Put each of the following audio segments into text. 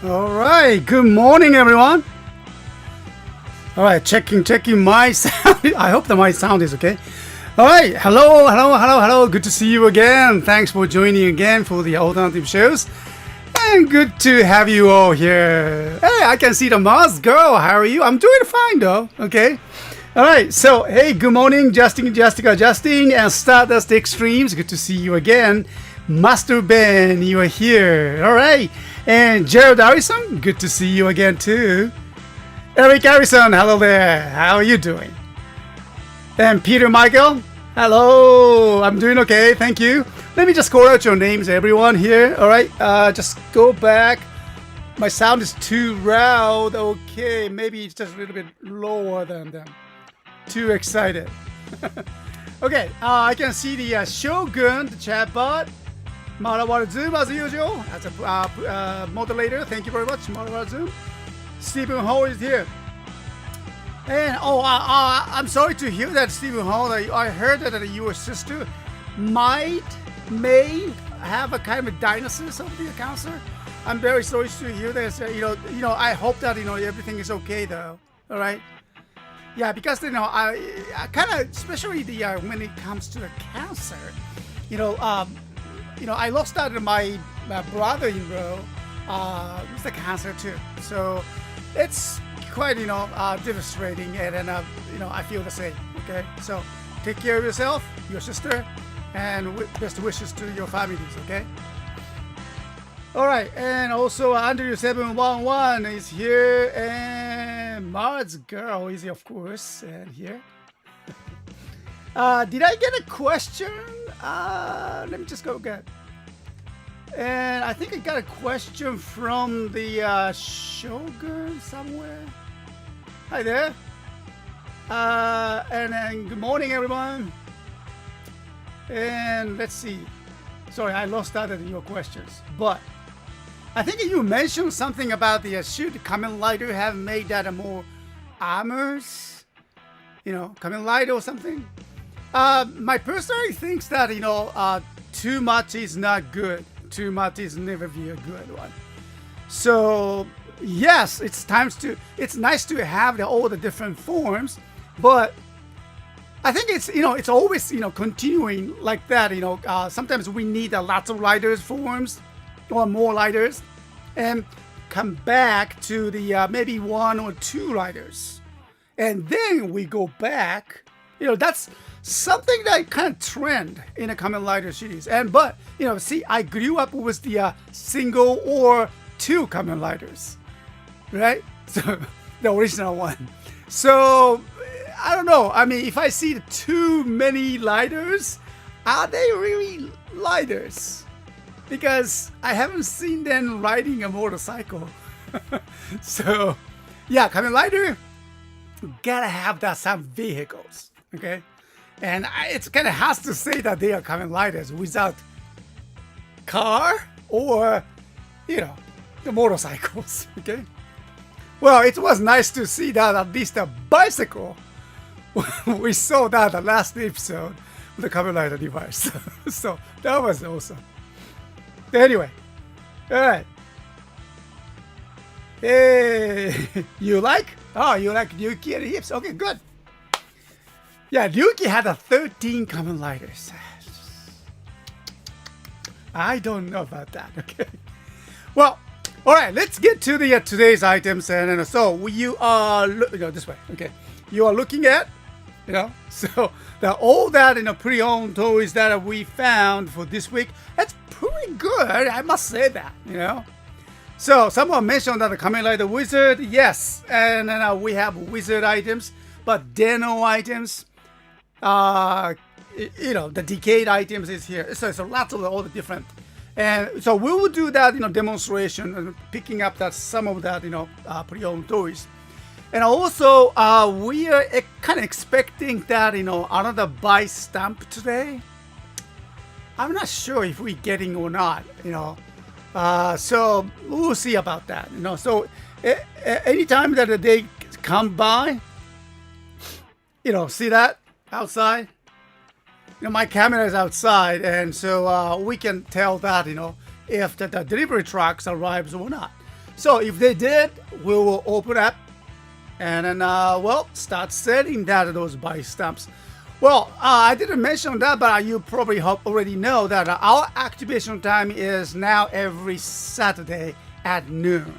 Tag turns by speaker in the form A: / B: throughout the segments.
A: All right, good morning, everyone. All right, checking my sound. I hope that my sound is okay. All right, hello. Good to see you again. Thanks for joining again for the alternative shows. And good to have you all here. Hey, I can see the Mars girl. How are you? I'm doing fine though. Okay. All right. So, hey, good morning, Justin, and Stardust Extremes. Good to see you again. Master Ben, you are here. All right. And Gerald Harrison, good to see you again too. Eric Harrison, hello there. How are you doing? And Peter Michael, hello. I'm doing okay. Thank you. Let me just call out your names, everyone here. All right. Just go back. My sound is too loud. Okay. Maybe it's just a little bit lower than them. Too excited. Okay. I can see the Shogun, the chat bot. Marawara Zoom as usual. As a moderator. Thank you very much, Marawara Zoom. Stephen Hall is here. And I'm sorry to hear that, Stephen Hall. I heard that your sister may have a kind of diagnosis of the cancer. I'm very sorry to hear this. You know. I hope that everything is okay though. All right. Yeah, because I kind of, especially when it comes to the cancer, I lost out my brother-in-law with the cancer too. So it's quite devastating, and I feel the same. Okay, so take care of yourself, your sister, and best wishes to your families. Okay. All right, and also Andrew 711 is here, and Mars girl is of course here. Did I get a question? Let me just go get. And I think I got a question from the Shogun somewhere. Hi there. And then good morning, everyone. And let's see. Sorry, I lost out on your questions. But I think you mentioned something about the should Kamen Rider have made that more armors? Kamen Rider or something? My personally thinks that too much is not good. Too much is never be a good one. So yes, it's nice to have all the different forms, but I think it's always continuing like that. Sometimes we need lots of riders forms or more riders, and come back to the maybe one or two riders, and then we go back. That's something that kind of trend in a Kamen Rider series. But see, I grew up with the single or two Kamen Riders, right? So the original one. So I don't know. I mean, if I see too many riders, are they really riders? Because I haven't seen them riding a motorcycle. So yeah, Kamen Rider gotta have some vehicles. Okay, and it's kind of has to say that they are Kamen Riders without car or the motorcycles. Okay, well, it was nice to see that at least a bicycle. We saw that the last episode of the Kamen Rider device. So that was awesome. Anyway, all right. Hey, you like Ryuki and Hips? Okay, good. Yeah, Ryuki had 13 Kamen Riders. I don't know about that. Okay. Well, all right. Let's get to the today's items, and so you are this way. Okay, you are looking at so all that pre-owned toys that we found for this week. That's pretty good. I must say that. So someone mentioned that the Kamen Rider Wizard. Yes, and then we have Wizard items, but Deno items. The decayed items is here. So lots of all the different, and so we will do that demonstration and picking up some of that pre-owned toys, and also we are kind of expecting that another buy stamp today. I'm not sure if we're getting or not. So we'll see about that. So anytime that they come by, see that. Outside, my camera is outside, and so we can tell that if the delivery trucks arrives or not. So if they did, we will open up and then, well, start selling those buy stamps. Well, I didn't mention that, but you probably already know that our activation time is now every Saturday at noon.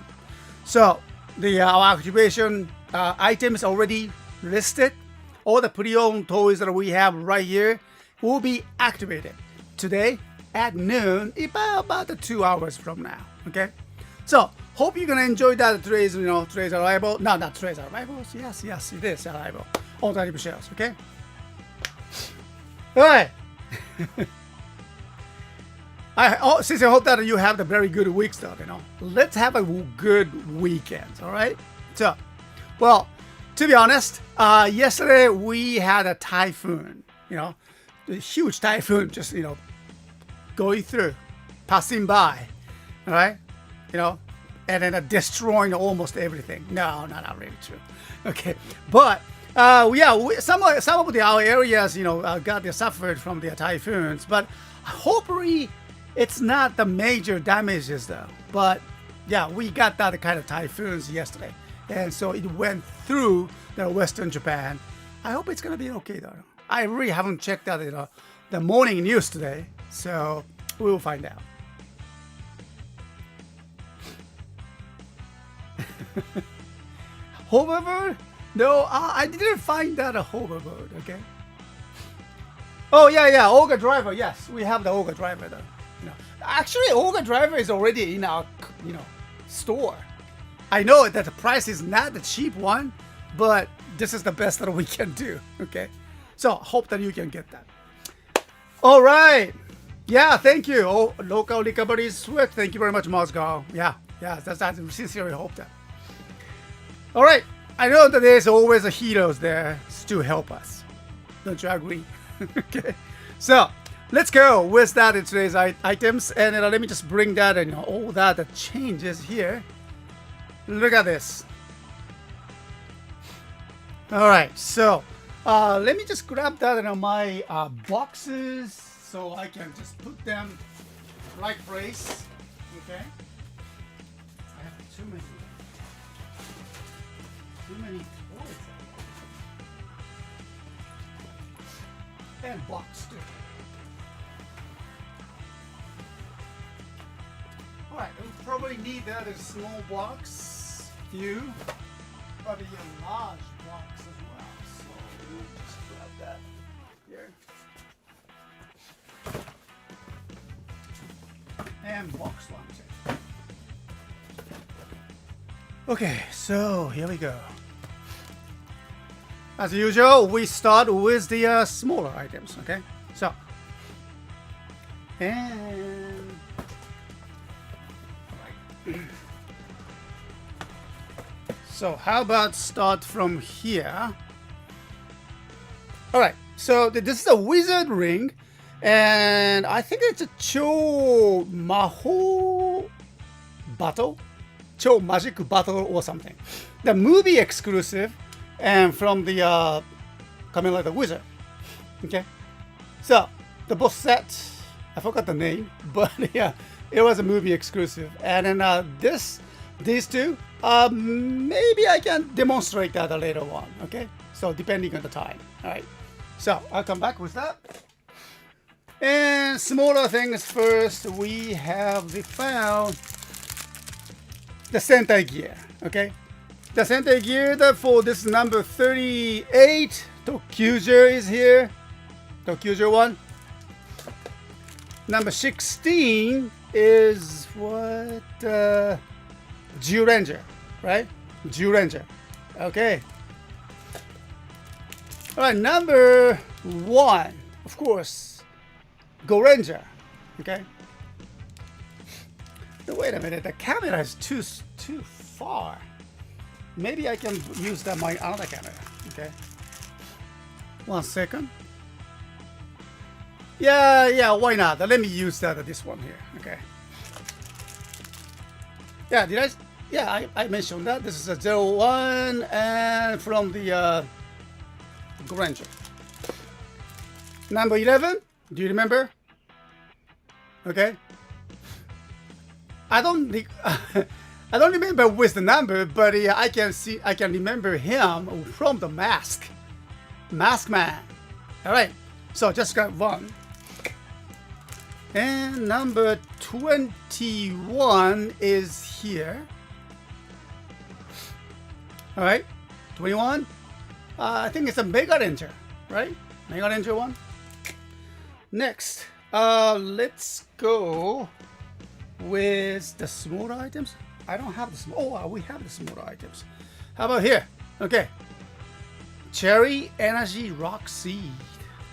A: So our activation items already listed. All the pre-owned toys that we have right here will be activated today at noon, about 2 hours from now. Okay, so hope you're gonna enjoy that today's arrival. No, not today's arrival. Yes, it is arrival on the shelves. Okay. All right. Since I hope that you have the very good week stuff, let's have a good weekend. All right. So, well, to be honest, yesterday we had a typhoon. A huge typhoon, just going through, passing by. All right. And then destroying almost everything. No, not really true. Okay, but yeah, some of our areas, got suffered from the typhoons, but hopefully it's not the major damages though. But yeah, we got that kind of typhoons yesterday, and so it went through the Western Japan. I hope it's gonna be okay though. I really haven't checked out the morning news today, so we will find out. Hoverboard? No, I didn't find that a hoverboard. Okay. Oh yeah, Olga driver. Yes, we have the Olga driver though. Actually, Olga driver is already in our store. I know that the price is not the cheap one, but this is the best that we can do. Okay, so hope that you can get that. All right. Yeah, thank you. Oh, local recovery sweat. Thank you very much, Moscow. Yeah, that's I sincerely hope that. All right, I know that there's always a heroes there to help us. Don't you agree? Okay, so let's go with that in today's items, and let me just bring that and all that changes here. Look at this. All right, so let me just grab that in my boxes so I can just put them right place. Okay, I have too many toys and box too. All right, we'll probably need that in a small box, probably a large box as well. So we'll just grab that here and box one too. Okay, so here we go. As usual, we start with the smaller items, okay? So, and so how about start from here? All right, so this is a wizard ring, and I think it's a Cho Maho Battle, Cho Magic Battle or something. The movie exclusive. And from the Kamen Rider Wizard. Okay, so the boss set, I forgot the name, but yeah, it was a movie exclusive. And then these two, maybe I can demonstrate that later on. Okay, so depending on the time. All right, so I'll come back with that. And smaller things first. We have found the Sentai gear. Okay. The Sentai gear for this number 38, Tokyuger is here. Tokyuger 1. Number 16 is what? Zyuranger, right? Zyuranger. Okay. All right, number 1, of course, Goranger. Okay. Now, wait a minute, the camera is too far. Maybe I can use my other camera. Okay. 1 second. Yeah, why not? Let me use this one here. Okay. Yeah, I mentioned that. This is a 01 and from the Granger. Number 11, do you remember? Okay. I don't think I don't remember with the number, but I can remember him from the Mask Man. All right, so just got one. And number 21 is here. All right, 21. I think it's a Mega Ranger, right? Mega Ranger one. Next, let's go with the smaller items. I don't have the small. Oh, we have the smaller items. How about here? Okay. Cherry Energy Rock Seed.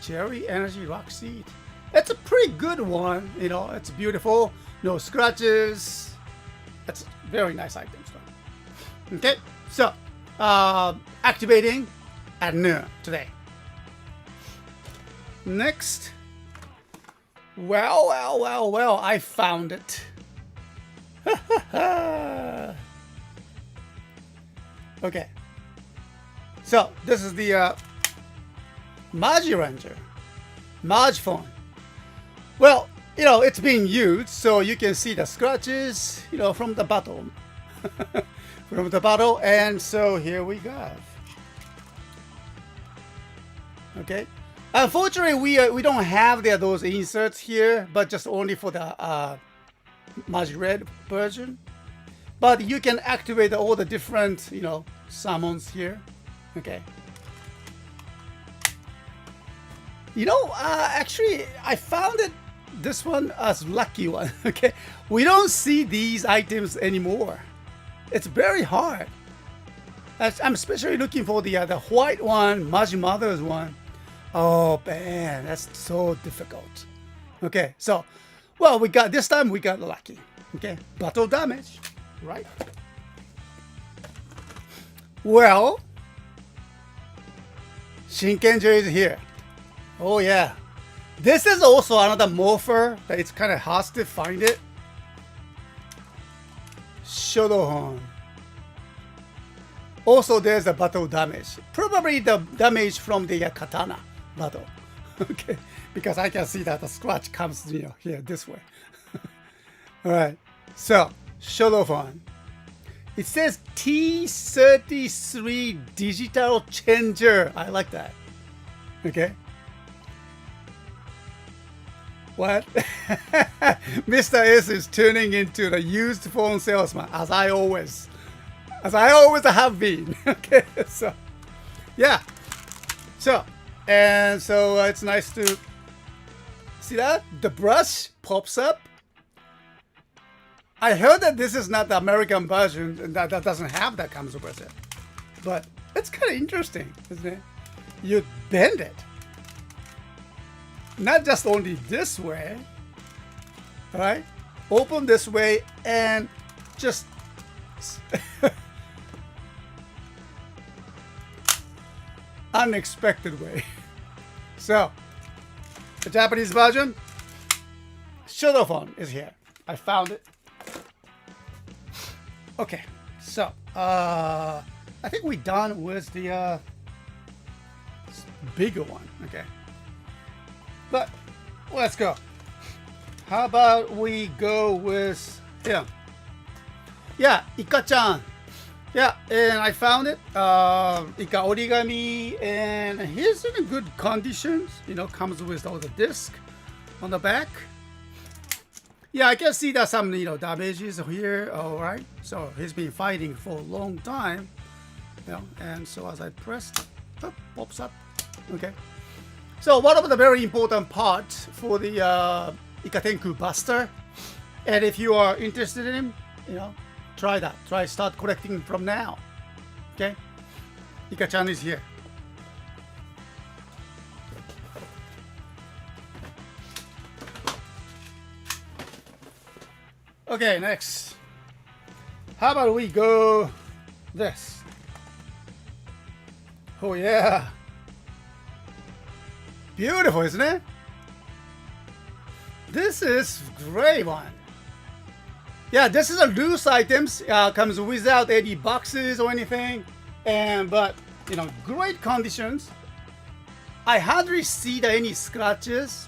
A: Cherry Energy Rock Seed. It's a pretty good one. You know, it's beautiful. No scratches. It's a very nice item. Okay. So, activating at noon today. Next. Well, I found it. Okay. So, this is the Magi Ranger. Maj phone. Well, you know, it's being used, so you can see the scratches, you know, from the battle. From the battle, and so here we go. Okay. Unfortunately, we don't have those inserts here, but just only for the Magi Red version. But you can activate all the different, you know, summons here. Okay. You know, actually, I found this one as lucky one. Okay, we don't see these items anymore. It's very hard. I'm especially looking for the white one, Magi Mother's one. Oh man, that's so difficult. Okay, so, well, this time we got lucky. Okay, battle damage, right? Well, Shinkenjo is here. Oh yeah. This is also another morpher that it's kind of hard to find it. Shodohon. Also, there's a battle damage. Probably the damage from the katana battle. Okay, because I can see that the scratch comes, you know, here this way. All right. So, Shodohon. It says T33 digital changer. I like that. Okay. What? Mr. S is turning into the used phone salesman, as I always have been. Okay, so yeah. So, and so it's nice to see that the brush pops up. I heard that this is not the American version, and that doesn't have that comes with it. But it's kind of interesting, isn't it? You bend it. Not just only this way, right? Open this way and just unexpected way. So, the Japanese version, Shodohon is here. I found it. Okay, so I think we're done with the bigger one. Okay. But let's go. How about we go with him? Yeah, Ika-chan. Yeah, and I found it. Ika origami, and he's in good conditions. You know, comes with all the disc on the back. Yeah, I can see that some, you know, damages here. All right, so he's been fighting for a long time. You know, and so as I pressed, it pops up. Okay. So one of the very important parts for the Ikatenku Buster, and if you are interested in him, you know, try that. Start collecting from now. Okay, Ika-chan is here. Okay, next. How about we go this? Oh yeah. Beautiful, isn't it? This is great one. Yeah, this is a loose items. Comes without any boxes or anything, but you know, great conditions. I hardly see any scratches.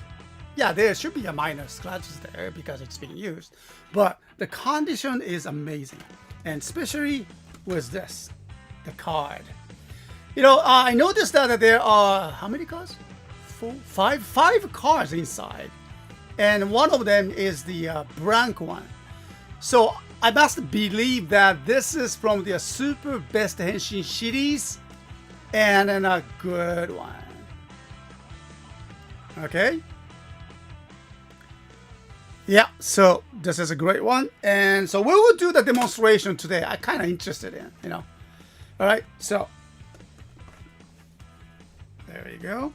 A: Yeah, there should be a minor scratches there because it's being used, but the condition is amazing, and especially with this, the card. You know, I noticed that there are how many cards? Five cards inside, and one of them is the blank one. So I must believe that this is from the Super Best Henshin series, and then a good one. Okay. Yeah, so this is a great one, and so we will do the demonstration today. I'm kind of interested in, you know. All right, so there you go.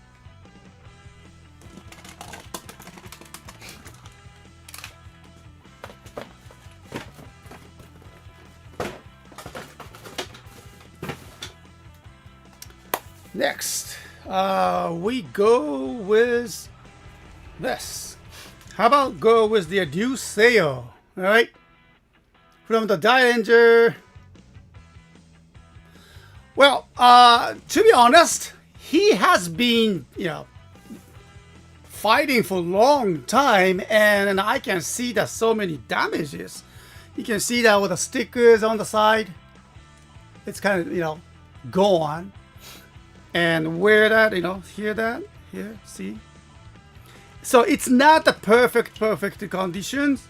A: Next, we go with this. How about go with the due sale? All right, from the Dairanger. Well, to be honest, he has been, you know, fighting for a long time, and I can see that so many damages. You can see that with the stickers on the side. It's kind of, you know, gone. And wear that, you know, hear that, here, see. So it's not the perfect conditions,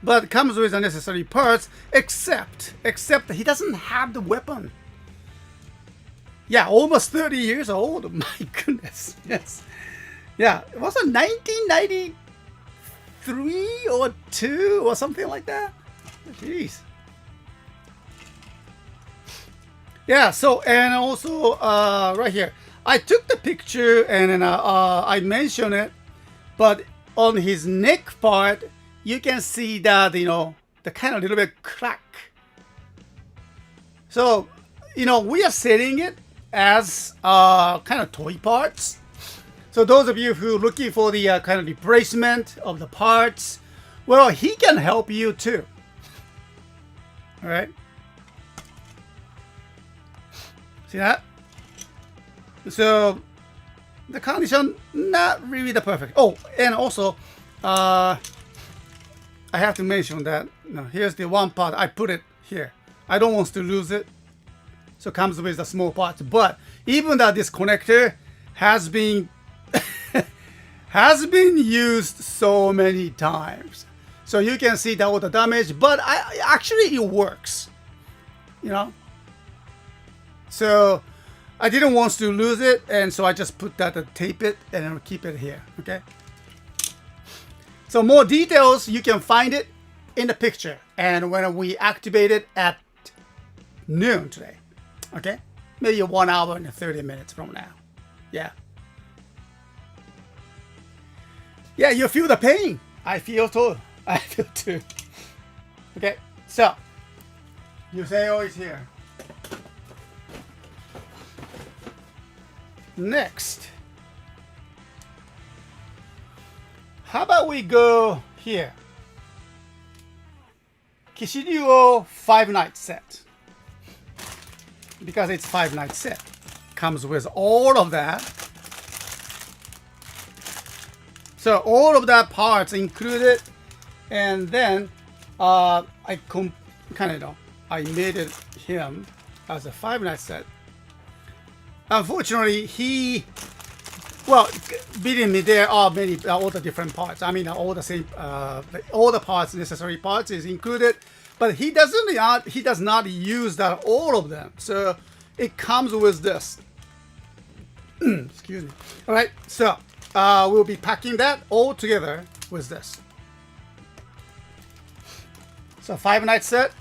A: but it comes with the necessary parts, except he doesn't have the weapon. Yeah, almost 30 years old. My goodness, yes. Yeah, it was it 1993 or 2 or something like that? Jeez. Yeah, so, and also, right here, I took the picture and then I mentioned it, but on his neck part, you can see that, you know, the kind of little bit crack. So, you know, we are selling it as kind of toy parts. So those of you who are looking for the kind of replacement of the parts, well, he can help you too. All right. See that? So the condition not really the perfect. Oh, and also I have to mention that, you know, here's the one part I put it here. I don't want to lose it, so it comes with the small parts. But even that this connector has been has been used so many times, so you can see that with the damage. But actually it works, you know. So I didn't want to lose it, and so I just put that to tape it and then keep it here. Okay. So more details you can find it in the picture, and when we activate it at noon today. Okay, maybe 1 hour and 30 minutes from now. Yeah. Yeah, you feel the pain. I feel too. I feel too. Okay, so Yuseo is here. Next, how about we go here? Kishiryuo 5-night set. Because it's 5-night set. Comes with all of that. So all of that parts included, and then I kind of know I made it him as a 5-night set. Unfortunately, well, believe me, there are many, all the different parts. I mean, all the same, all the parts, necessary parts is included, but he does not use that all of them. So it comes with this. Excuse me. All right, so we'll be packing that all together with this. So 5-night set.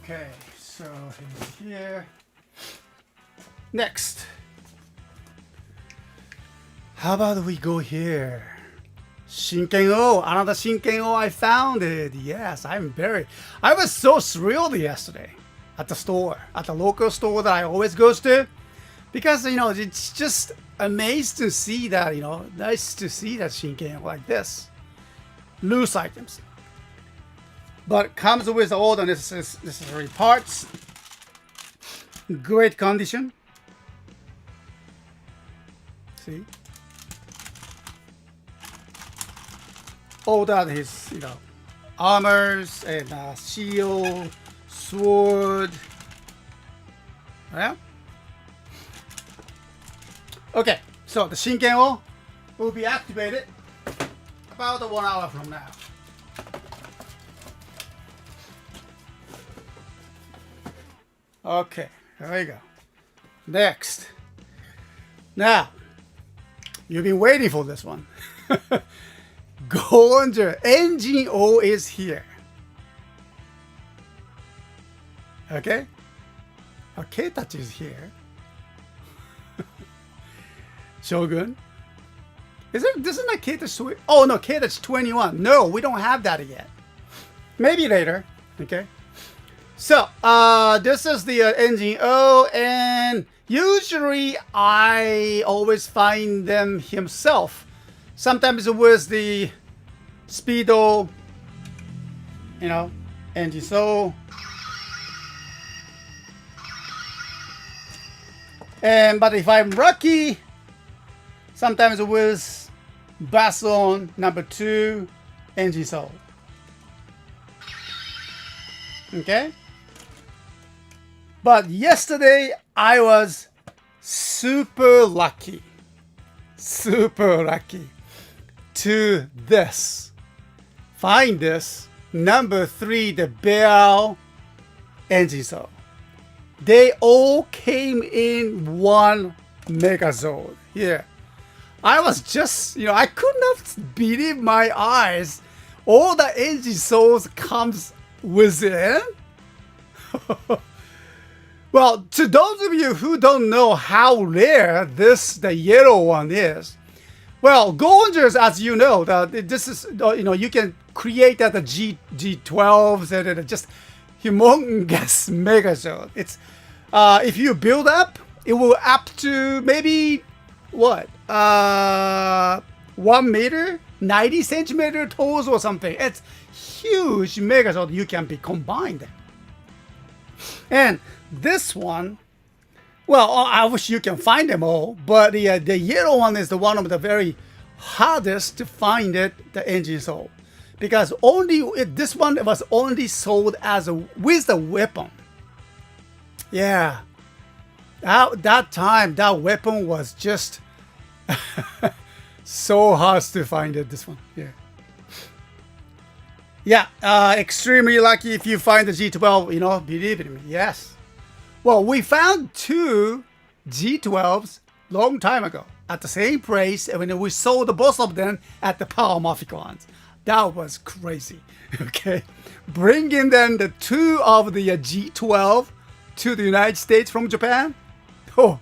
A: Okay, so he's here. Next, how about we go here? Shinken-O, another Shinken-O, I found it. Yes, I was so thrilled yesterday at the store, at the local store that I always goes to, because, you know, it's just amazed to see that, you know, nice to see that Shinken-O like this. Loose items. But comes with all the necessary parts. great condition. See? All that his, armors and shield, sword. Yeah. Okay, so the Shinken will be activated about 1 hour from now. Okay, there we go. Next. Now, you've been waiting for this one. Goranger engine O is here. Okay? K-Touch is here. Shogun. Isn't that K-Touch? Oh no, K-Touch 21. No, we don't have that yet. Maybe later. Okay. So, this is the engine O, and usually I always find them himself. Sometimes with the Speedo, engine so. But if I'm lucky, sometimes with Basson #2 engine so. Okay? But yesterday I was super lucky to find this #3, the Bell engine so. They all came in 1 Megazord here. I was just, I could not believe my eyes. All the engine souls comes within. Well, to those of you who don't know how rare the yellow one is, well, Gorangers, as you know, this is, you can create the G12s and just humongous Megazord. It's, if you build up, it will up to maybe, what, 1 meter, 90 centimeter tall or something. It's huge Megazord you can be combined. And this one, well, I wish you can find them all, but the yellow one is one of the very hardest to find the engine soul, because this one was only sold as with the weapon. Yeah, that time that weapon was just so hard to find it. This one, yeah, extremely lucky if you find the G12. Believe in me, yes. Well, we found 2 G12s long time ago at the same place, and when we sold both of them at the Power Morphicons. That was crazy. Okay, bringing then the 2 of the G12 to the United States from Japan. Oh,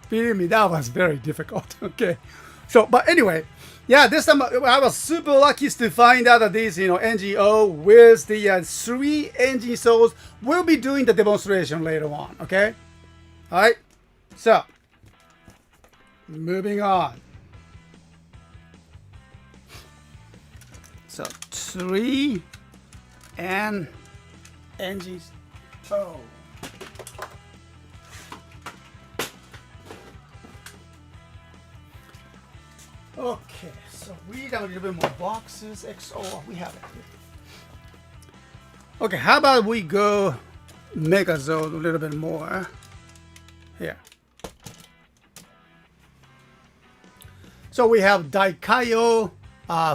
A: believe me, that was very difficult. Okay, so but anyway, yeah, this time I was super lucky to find out that these, NGO with the 3 engine souls. We'll be doing the demonstration later on. Okay, all right. So moving on. So 3 and engines. Oh. Okay, so we got a little bit more boxes. XO, we have it here. Okay, how about we go Megazord a little bit more here. So we have Daikaio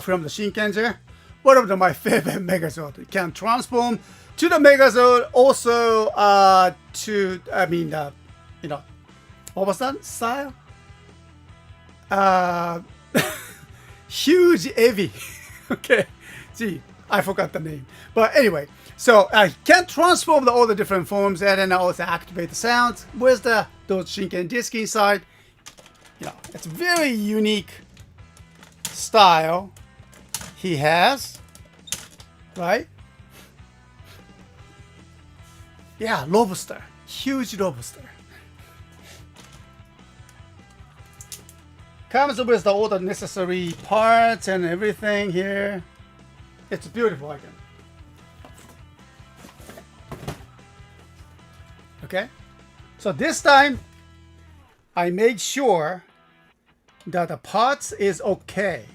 A: from the Shinkenger. One of my favorite Megazord. It can transform to the Megazord, also what was that style? Huge Eevee. Okay, gee, I forgot the name. But anyway, so I can transform all the different forms, and then also activate the sounds with those Shinken disc inside. It's a very unique style he has, right? Yeah, lobster, huge lobster. Comes with all the necessary parts and everything here. It's beautiful again. Okay, So this time, I made sure that the parts is okay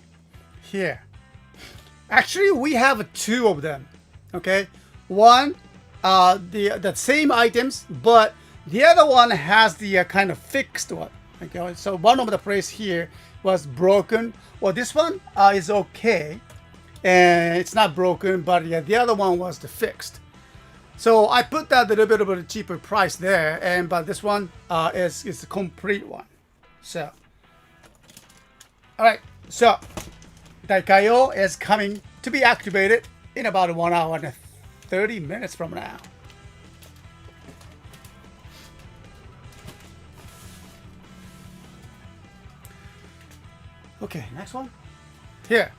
A: here. Actually, we have two of them. Okay, one, the same items, but the other one has the kind of fixed one. Okay, so one of the place here was broken. Well, this one is okay, and it's not broken, but yeah, the other one was the fixed. So I put that a little bit of a cheaper price there, but this one is the complete one. So, all right, so Daikayo is coming to be activated in about 1 hour and 30 minutes from now. Okay, next one. Here.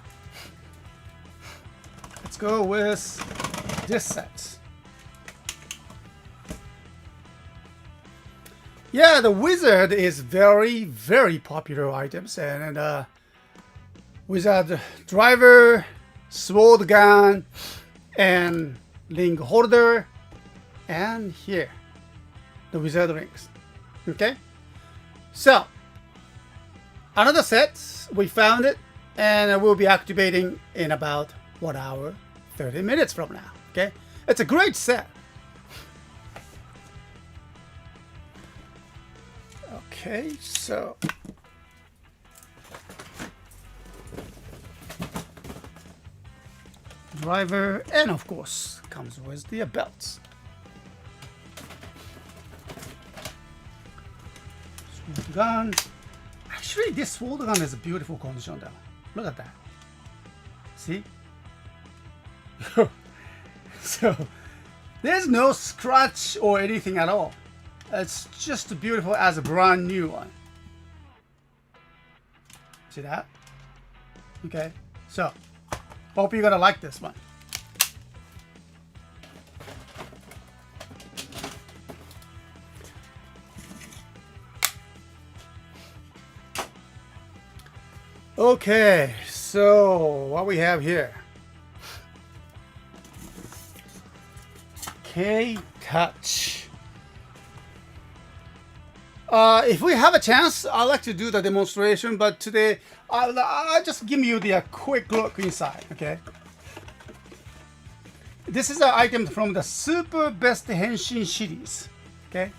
A: Let's go with this set. Yeah, the wizard is very, very popular items, and wizard driver, sword gun, and ring holder, and here, the wizard rings. Okay, so another set, we found it, and we'll be activating in about 1 hour, 30 minutes from now. Okay, it's a great set. Okay, so driver, and of course comes with the belts. Sword gun. Actually, this sword gun is a beautiful condition though. Look at that. See? So there's no scratch or anything at all. It's just beautiful as a brand new one. See that? Okay, so hope you're gonna like this one. Okay, so what we have here. K-Touch. If we have a chance, I'd like to do the demonstration, but today I'll just give you the quick look inside, okay? This is an item from the Super Best Henshin series, okay?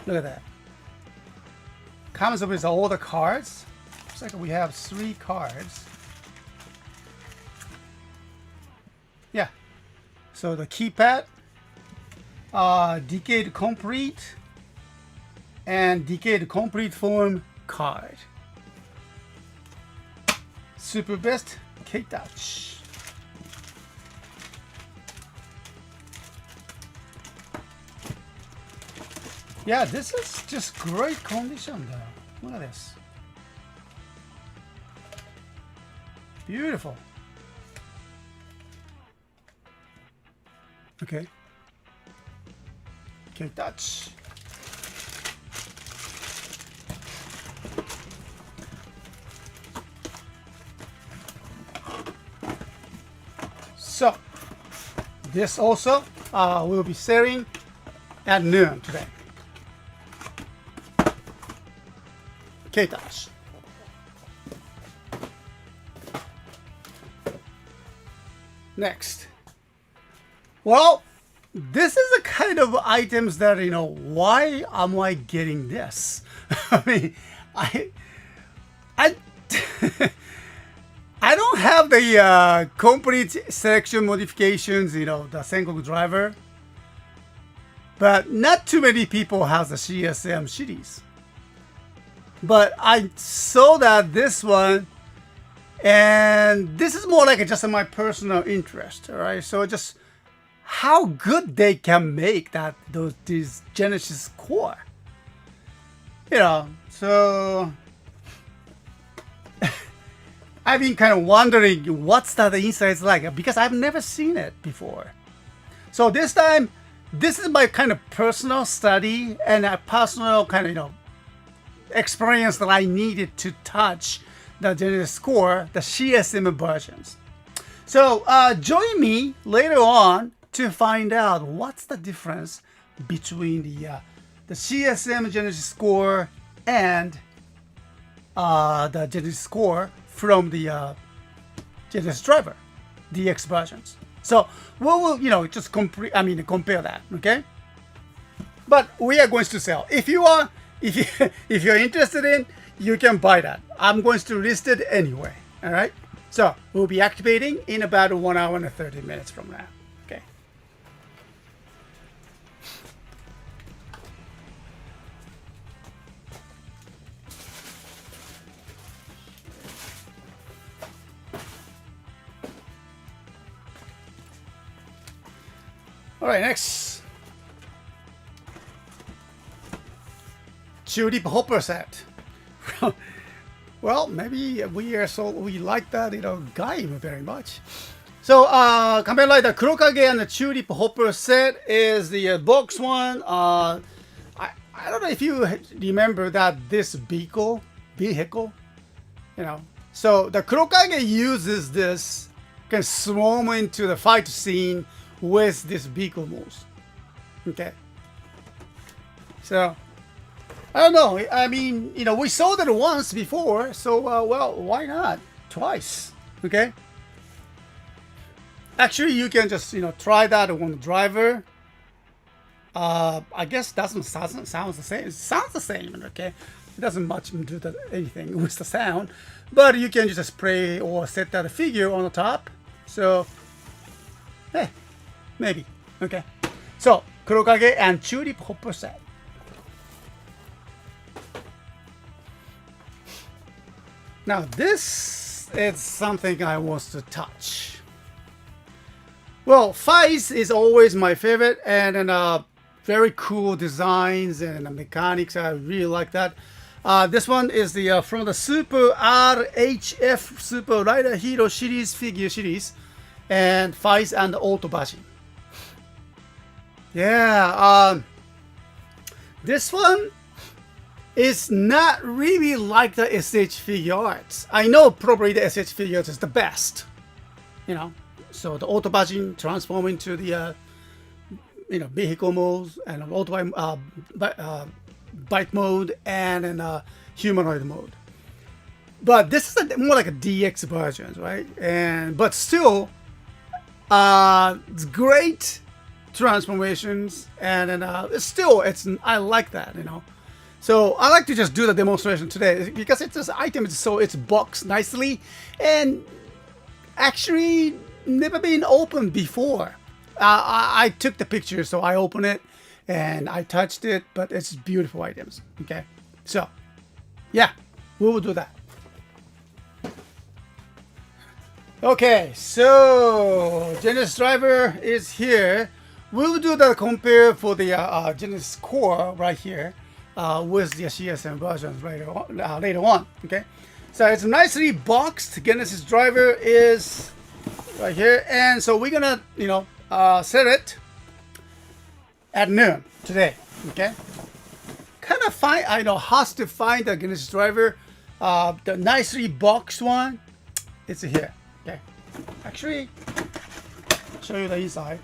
A: Look at that. Comes with all the cards. Looks like we have 3 cards. Yeah, so the keypad, Decade Complete, and Decade Complete form card. Super Best K-Touch. Yeah, this is just great condition though. Look at this. Beautiful. Okay. K-Touch. So, this also will be selling at noon today. K-Touch. Next. Well, this is the kind of items that, you know, why am I getting this? I mean, I I don't have the complete selection modifications, you know, the Sengoku driver. But not too many people have the CSM series. But I saw that this one, and this is more like just my personal interest, all right? So just how good they can make that these Genesis core, you know. So I've been kind of wondering what's that inside like, because I've never seen it before. So this time, this is my kind of personal study and a personal kind of, you know, experience that I needed to touch the Genesis Core, the CSM versions. So join me later on to find out what's the difference between the CSM Genesis Core and the Genesis Core from the Genesis driver DX versions. So we will, just compare that, okay? But we are going to sell. If you're interested in, you can buy that. I'm going to list it anyway. All right. So we'll be activating in about 1 hour and 30 minutes from now. Okay. All right. Next. Tulip hopper set. Well, maybe we like that, guy very much. So, Kamen Rider Kurokage and the Tulip hopper set is the box one. I don't know if you remember that this vehicle, So the Kurokage uses this, can swarm into the fight scene with this vehicle moves. Okay. So. I don't know. I mean, we saw that once before, so well, why not twice? Okay. Actually, you can just try that on the driver. I guess doesn't sound the same. It sounds the same. Okay. It doesn't much do anything with the sound, but you can just spray or set that figure on the top. So, hey, maybe. Okay. So Kurokage and Tulip hopper set. Now this is something I want to touch. Well, FICE is always my favorite, and very cool designs and mechanics. I really like that. This one is the from the Super RHF Super Rider Hero series figure series, and FICE and Autobashin. Yeah, this one is not really like the SH figure arts. I know probably the SH figure arts is the best, So the Autobashin transform into the vehicle modes and bike mode and humanoid mode. But this is more like a DX version, right? But still, it's great transformations, and I like that, So I like to just do the demonstration today because it's this item it's boxed nicely and actually never been opened before. I took the picture, so I opened it and I touched it, but it's beautiful items. Okay, so yeah, we will do that. Okay, so Genesis driver is here. We will do the compare for the Genesis core right here. With the CSM versions later on. Okay, so it's nicely boxed. Genesis driver is right here, and so we're gonna set it at noon today. Okay, kind of has to find the Genesis driver, the nicely boxed one. It's here. Okay, actually, I'll show you the inside.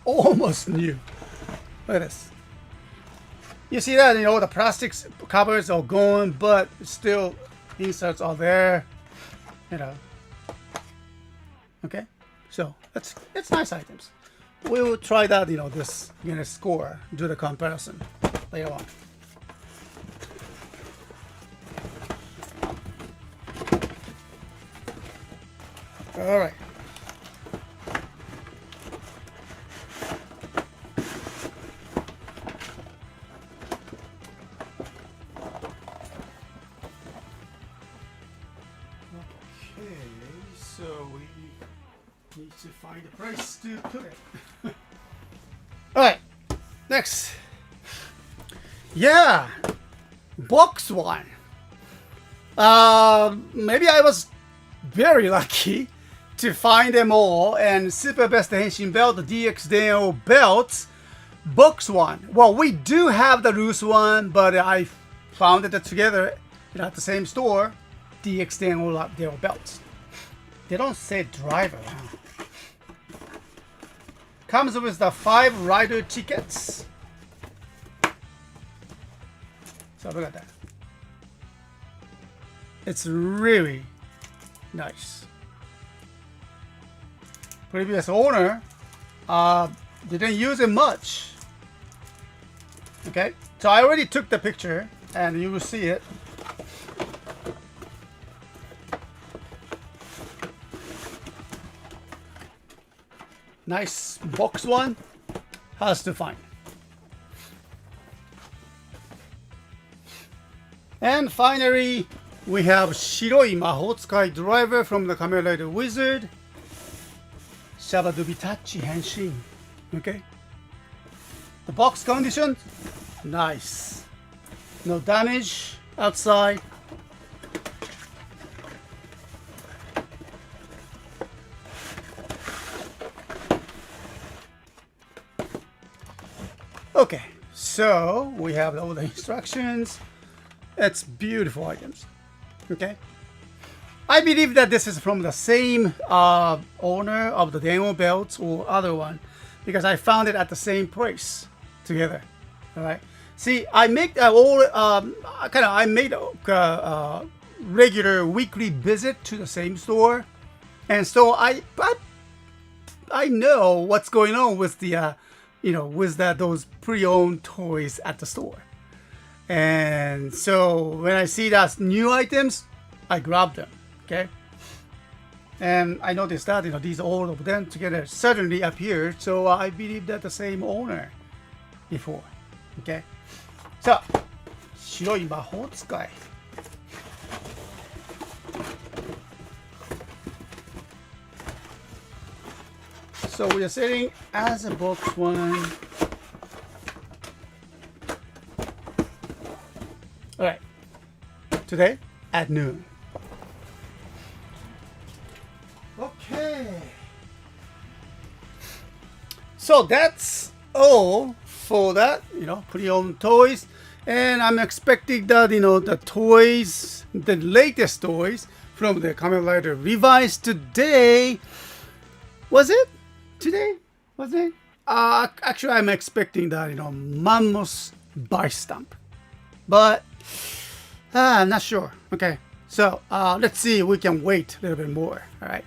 A: Almost new. Look at this. You see that, the plastics covers are gone, but still inserts are there. Okay, so it's nice items. We will try that, this score, do the comparison later on. All right. So we need to find a place to put it. Alright, next. Yeah, box one. Maybe I was very lucky to find them all, and Super Best Henshin belt, the DX Deo belts box one. Well, we do have the loose one, but I found it together at the same store. DX and all up their belts. They don't say driver. Huh? Comes with the 5 rider tickets. So look at that. It's really nice. Previous owner didn't use it much. Okay, so I already took the picture and you will see it. Nice box one. Hard to find. And finally, we have Shiroi Mahotsukai driver from the Kamen Rider Wizard. Shabadubitachi Henshin. Okay. The box condition, nice. No damage outside. Okay, so we have all the instructions. It's beautiful items. Okay. I believe that this is from the same owner of the demo belts or other one, because I found it at the same place together. All right. See, I make I made a regular weekly visit to the same store, and so I know what's going on with the with those pre-owned toys at the store. And so when I see that new items, I grab them. Okay. And I noticed that these all of them together suddenly appeared, so I believe that the same owner before. Okay. So, Shiroi Mahotsukai. So we are selling as a box one. All right. Today at noon. Okay. So that's all for that, pre-owned toys. And I'm expecting that, the toys, the latest toys from the Kamen Rider Revised today. Was it? Today? Was it? Actually, I'm expecting that, Mammoth buy stamp. But I'm not sure. Okay. So let's see if we can wait a little bit more. All right.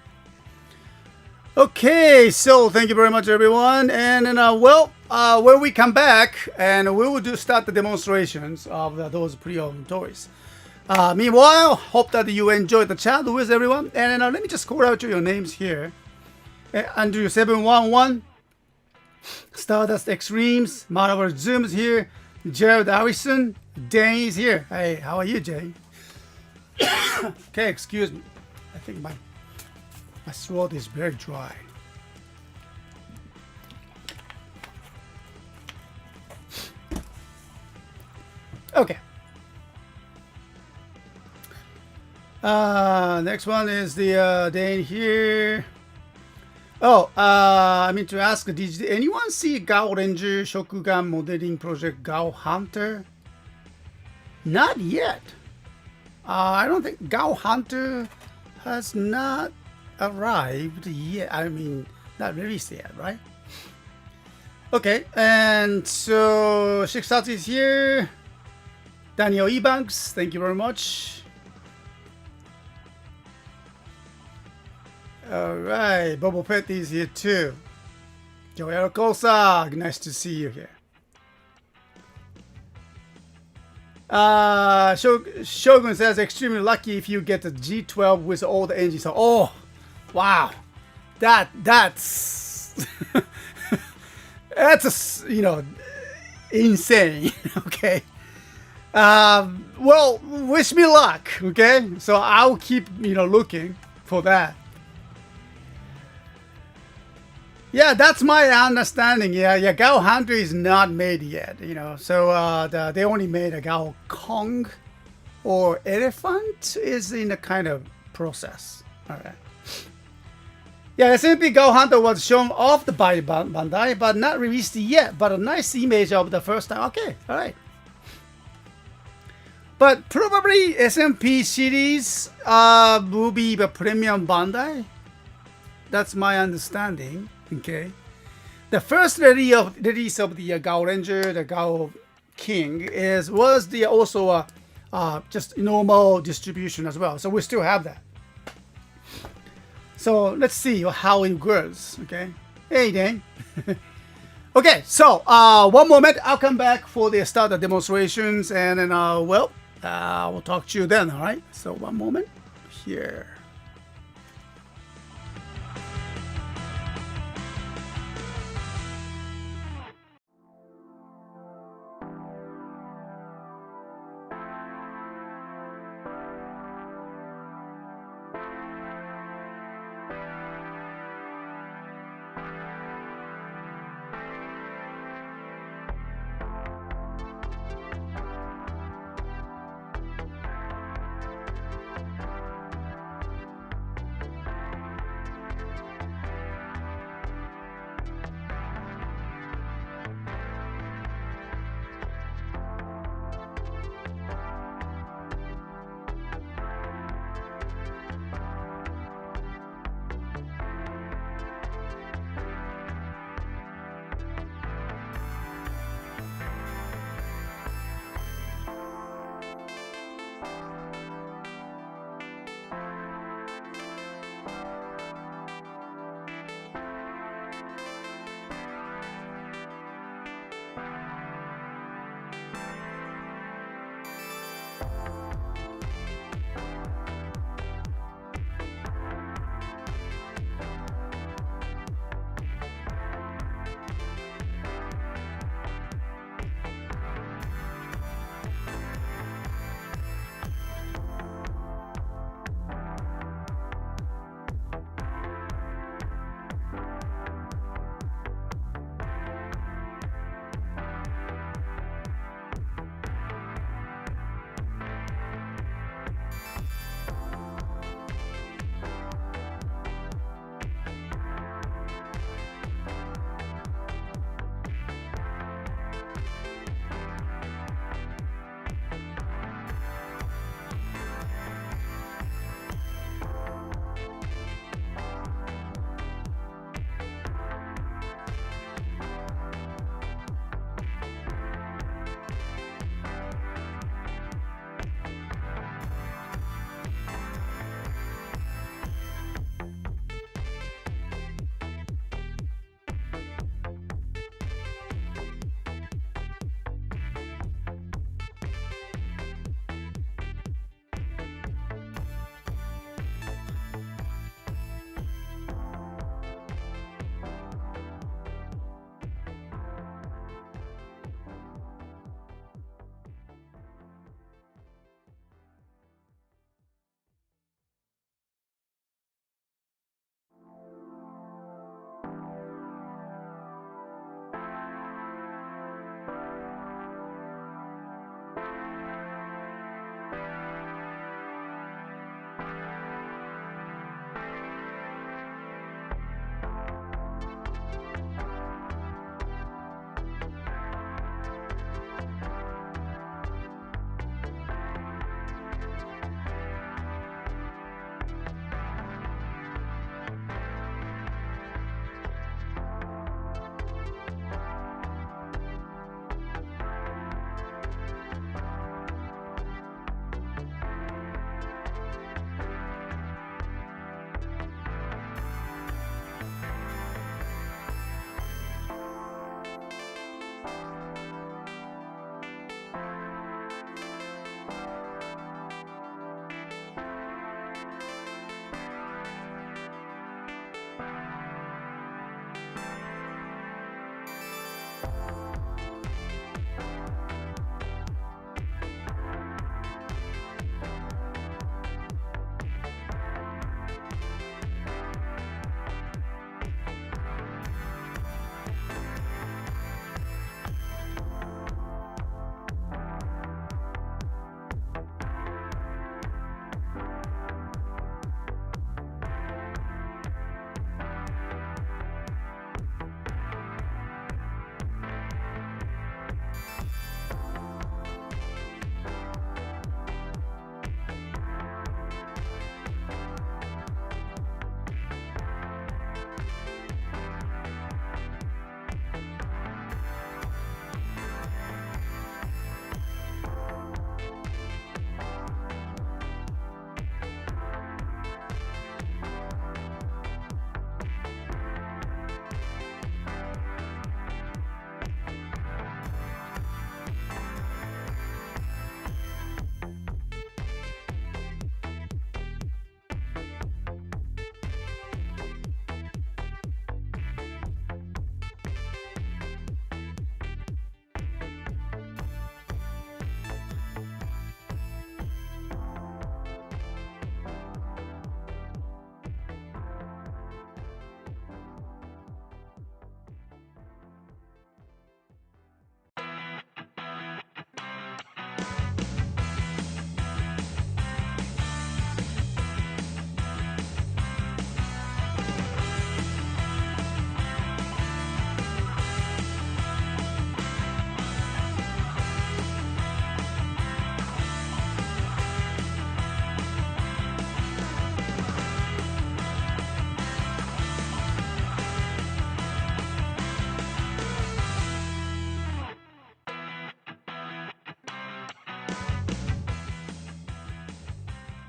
A: Okay, so thank you very much, everyone. And then, when we come back, and we will start the demonstrations of those pre-owned toys. Meanwhile, hope that you enjoyed the chat with everyone. And then, let me just call out your names here. Andrew711, Stardust Extremes, Marvel Zooms here, Gerald Harrison, Dane is here. Hey, how are you, Jay? Okay, excuse me. I think my throat is very dry. Okay. Next one is the Dane here. Oh, I mean to ask, did anyone see Gao Ranger Shokugan modeling project Gao Hunter? Not yet. I don't think Gao Hunter has not arrived yet. I mean, not released yet, right? Okay, and so Shiksato is here. Daniel Ebanks, thank you very much. All right, Bobo Pet is here too. Joel Kosa, nice to see you here. Shogun says extremely lucky if you get the G12 with all the engines. Oh, wow, that's that's insane. Okay. Well, wish me luck. Okay, so I'll keep looking for that. Yeah, that's my understanding. Yeah, Gao Hunter is not made yet, So they only made a Gao Kong or Elephant is in a kind of process. All right. Yeah, SMP Go Hunter was shown off by Bandai, but not released yet. But a nice image of the first time. Okay, all right. But probably SMP series will be the premium Bandai. That's my understanding. Okay. The first release of the Gao Ranger, the Gao King was the also just normal distribution as well. So we still have that. So let's see how it goes. Okay. Hey, Dan. Okay. So one moment. I'll come back for the start of demonstrations, and then we'll talk to you then. All right. So one moment here.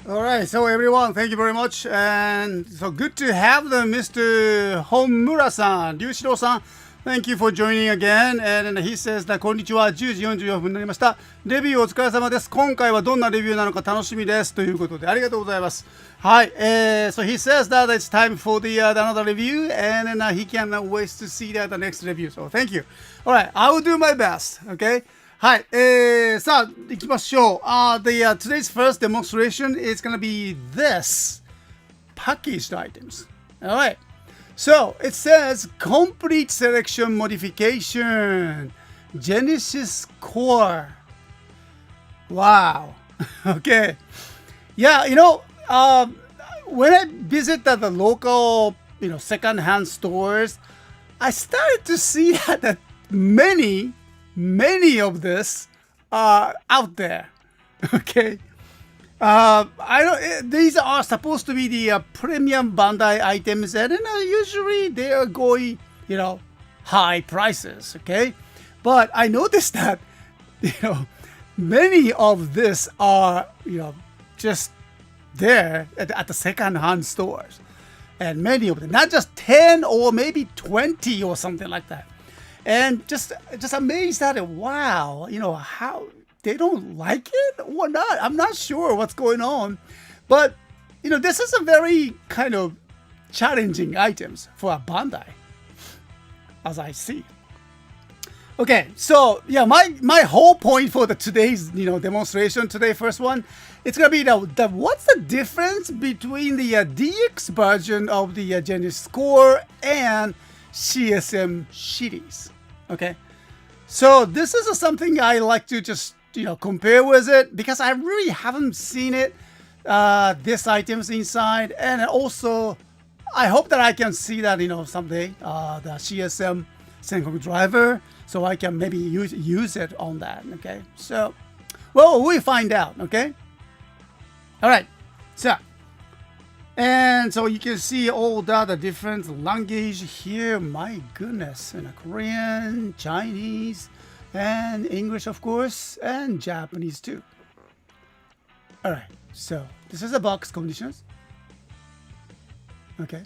A: All right, so everyone, thank you very much. And so good to have the Mr. Homura-san, Ryushiro-san. Thank you for joining again. And he says that こんにちは、10時44分になりました。レビューお疲れ様です。今回はどんなレビューなのか楽しみです。ということで、ありがとうございます。はい、so he says that it's time for the another review, and then he cannot wait to see the next review. So thank you. All right, I will do my best. Okay. はい、さあ行きましょう。Today's first demonstration is gonna be this packaged items. All right. So it says complete selection modification, Genesis Core. Wow. Okay. Yeah, when I visit the local, second-hand stores, I started to see that many of this are out there. Okay. These are supposed to be the premium Bandai items, and usually they are going, high prices. Okay. But I noticed that, many of this are, just there at the second-hand stores. And many of them, not just 10 or maybe 20 or something like that. And just amazed at it. Wow, how they don't like it or not. I'm not sure what's going on. But, this is a very kind of challenging items for a Bandai, as I see. Okay, so yeah, my whole point for today's demonstration today, first one, it's gonna be what's the difference between the DX version of the Genesis Core and CSM series. Okay, so this is something I like to just compare with it, because I really haven't seen it, this items inside, and also I hope that I can see that someday the CSM Sengoku driver, so I can maybe use it on that. Okay, so well, we find out. Okay, all right, so. And so you can see all the different language here. My goodness, Korean, Chinese, and English, of course, and Japanese too. All right, so this is the box conditions. Okay.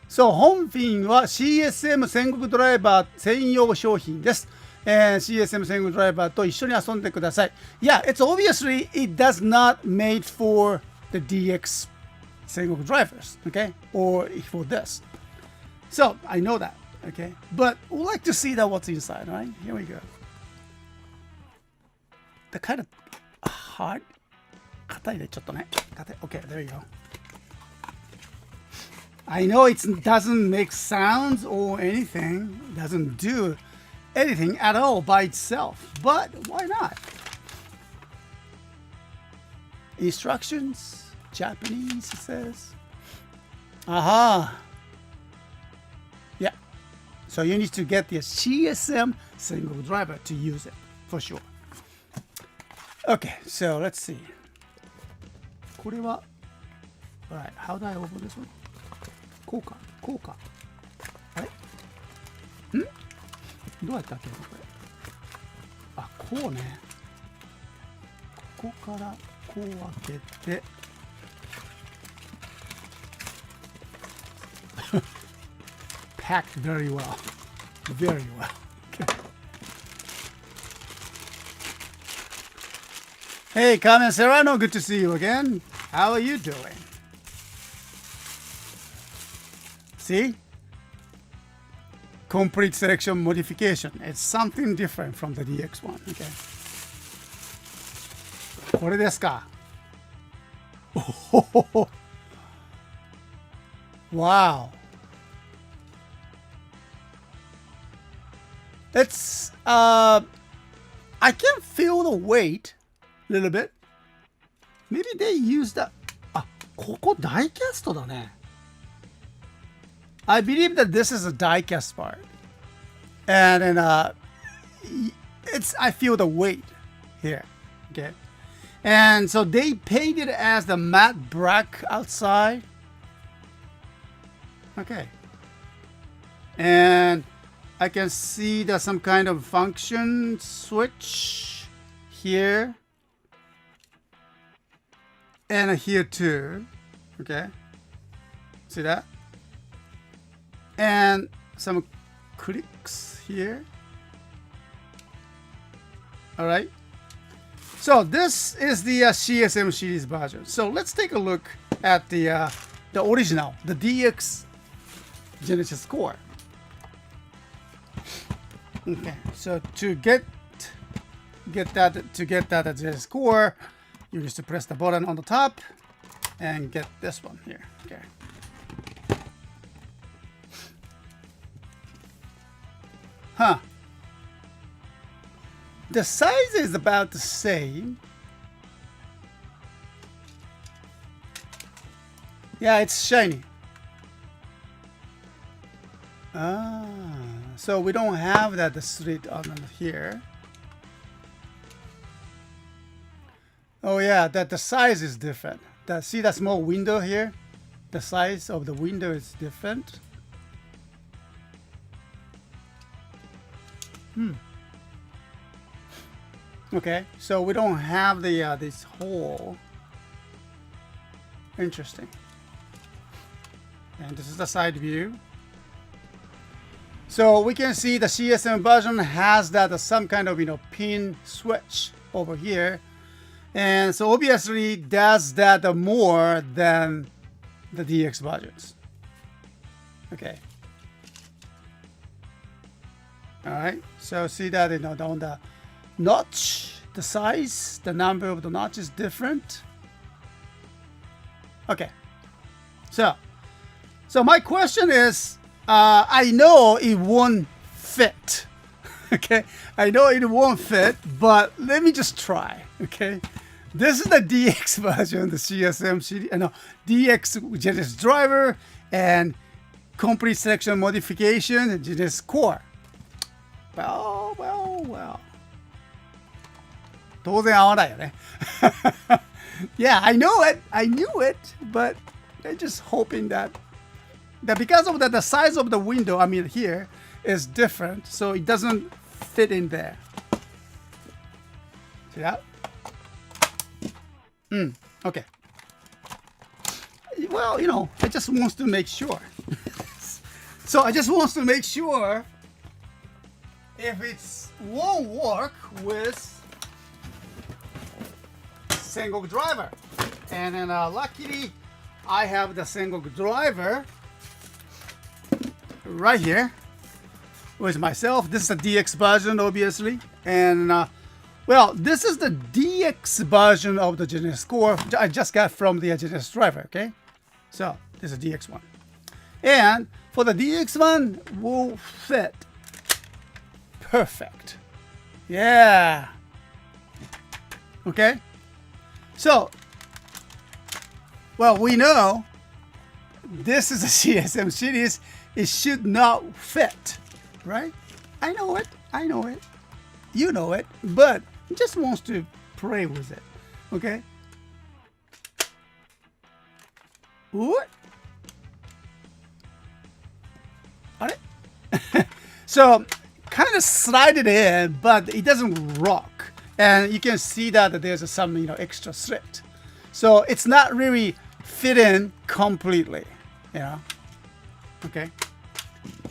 A: So 本品は CSM 戦国ドライバー専用商品です。CSM 戦国ドライバーと一緒に遊んでください。Yeah, it's obviously it does not made for the DX Sengoku drivers, okay, or for this. So I know that, okay, but we'd like to see that what's inside. All right, here we go. The kind of hard, 硬いねちょっとね。Okay, there you go. I know it doesn't make sounds or anything, doesn't do anything at all by itself, but why not? Instructions. Japanese, it says. Aha. Yeah. So you need to get the CSM single driver to use it, for sure. Okay, so let's see. これは Alright, how do I open this one? こうか、こうか。あれ？ん？どうやって開けるのこれ？あ、こうね。ここからこう開けて。Packed very well. Very well. Okay. Hey, Carmen Serrano, good to see you again. How are you doing? See? Complete selection modification. It's something different from the DX1. Okay. これですか。おほほほ。Wow. It's I can feel the weight a little bit. Maybe they use that. あ、ここダイキャストだね。I believe that this is a die cast part, and then it's I feel the weight here. Okay, and so they painted it as the matte black outside. Okay, and I can see there's some kind of function switch here and here too. Okay, see that? And some clicks here. All right. So this is the CSM series version. So let's take a look at the original, the DX Genesis core. Okay. So to get that Genesis core, you just press the button on the top and get this one here. Okay. Huh. The size is about the same. Yeah, it's shiny. Ah, so we don't have that slit on here. Oh yeah, that the size is different. See that small window here? The size of the window is different. Okay, so we don't have the this hole. Interesting. And this is the side view. So we can see the CSM version has that some kind of pin switch over here, and so obviously does that more than the DX versions. Okay. All right, so see that on the notch, the size, the number of the notch is different. Okay, so my question is, I know it won't fit. Okay, I know it won't fit, but let me just try. Okay, this is the DX version, the CSM CD, DX Genesis driver and complete selection modification Genesis core. Well. 当然合わないよね。Yeah, I knew it, but I'm just hoping that because of the size of the window, I mean here, is different, so it doesn't fit in there. See that? Okay. Well, I just want to make sure. So I just want to make sure if it won't work with Sengoku driver. And then luckily I have the Sengoku driver right here with myself. This is the DX version, obviously. And well, this is the DX version of the Genesis core I just got from the Genesis driver. Okay, so this is DX one, and for the DX one will fit perfect. Yeah. Okay. So, well, we know this is a CSM series. It should not fit, right? I know it. You know it, but it just wants to play with it. Okay? What? So kind of slide it in, but it doesn't rock. And you can see that there's some extra slit. So it's not really fit in completely, Okay.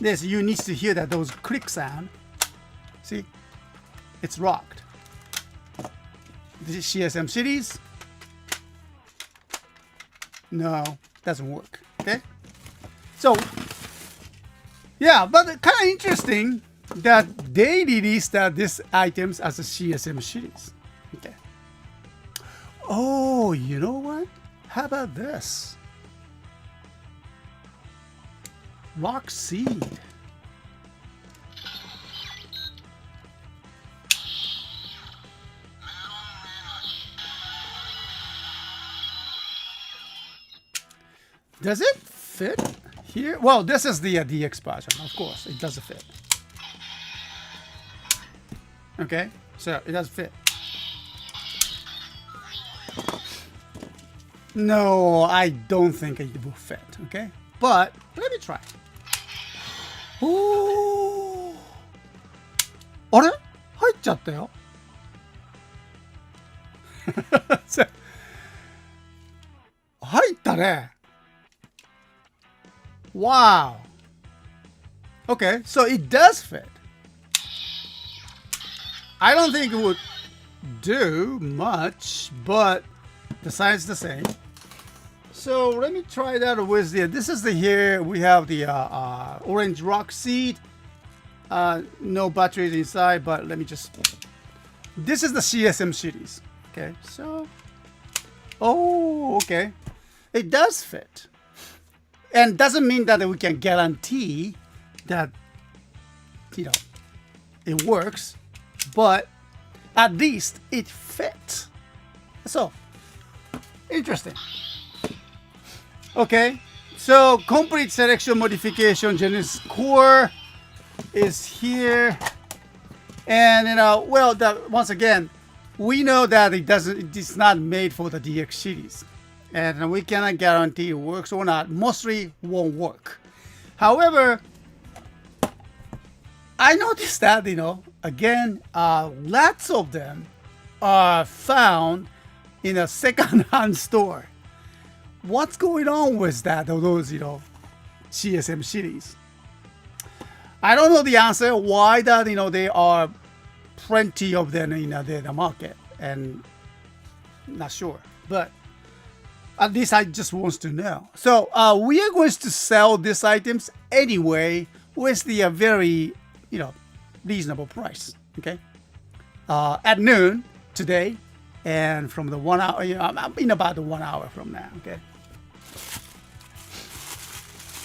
A: This, you need to hear those click sound. See, it's rocked. This is CSM series. No, doesn't work. Okay. So yeah, but kind of interesting that they released these items as a CSM series. Okay. Oh, you know what? How about this? Rock seed. Does it fit here? Well, this is the DX version, of course. It doesn't fit. Okay, so it does fit. No, I don't think it will fit. Okay, but let me try. Oh, あれ？入っちゃったよ。入ったね。Wow. Okay, so it does fit. I don't think it would do much, but the size is the same. So let me try that with this is the here we have the orange rock seed. No batteries inside, but let me just. This is the CSM series. Okay, so. Oh, okay. It does fit. And doesn't mean that we can guarantee that, it works, but at least it fits. So, interesting. Okay, so complete selection modification Genesis core is here. And, well, once again, we know that it's not made for the DX series. And we cannot guarantee it works or not. Mostly won't work. However, I noticed that, again, lots of them are found in a second-hand store. What's going on with that, those, CSM series? I don't know the answer why that, there are plenty of them in the market. And not sure. But at least I just want to know. So we are going to sell these items anyway with the very, reasonable price. Okay, at noon today, and from the 1 hour, in about the 1 hour from now. Okay.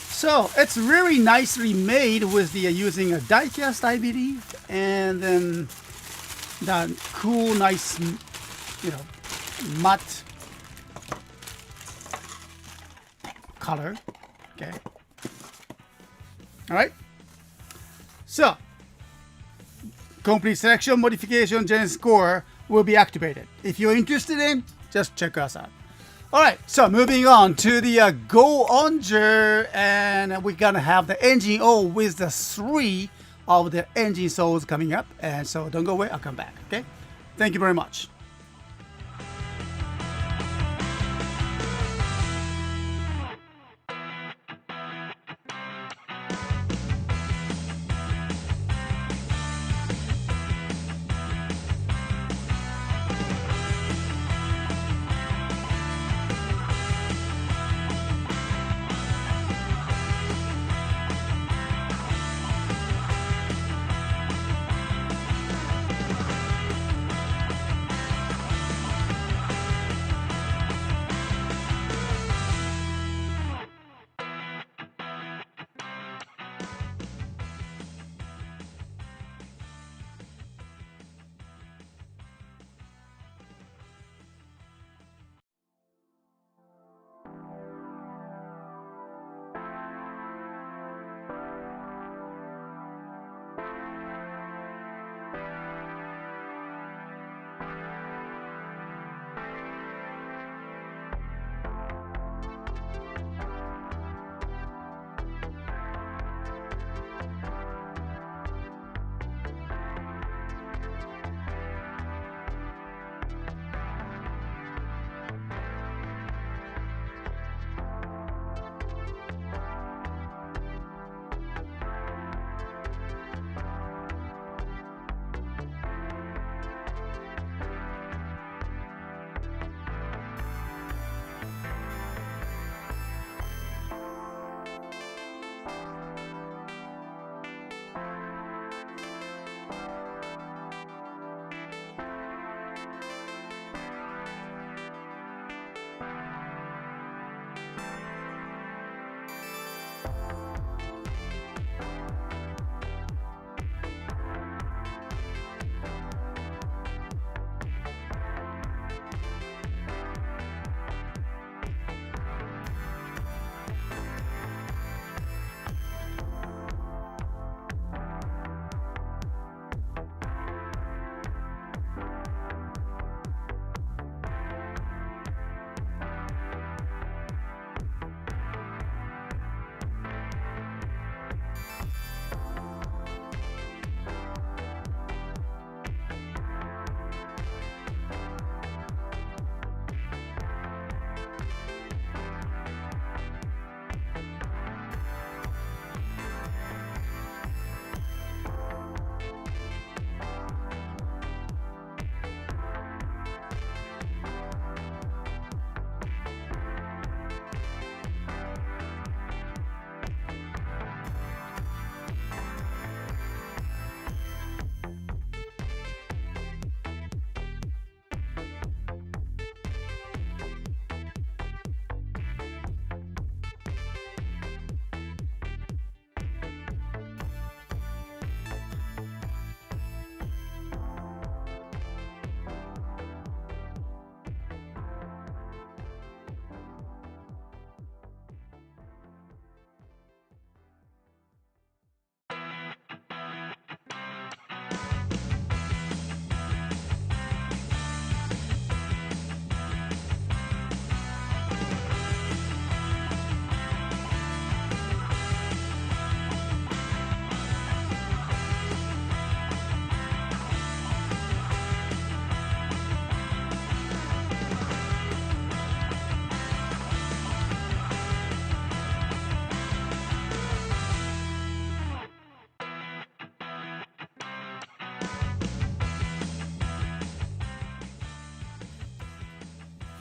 A: So it's really nicely made with the using a die-cast, I believe, and then that cool, nice, matte color. Okay. All right. So, complete selection modification Gen score will be activated. If you're interested in, just check us out. All right. So moving on to the Go Onger, and we're gonna have the engine O with the 3 of the engine souls coming up. And so don't go away. I'll come back. Okay. Thank you very much.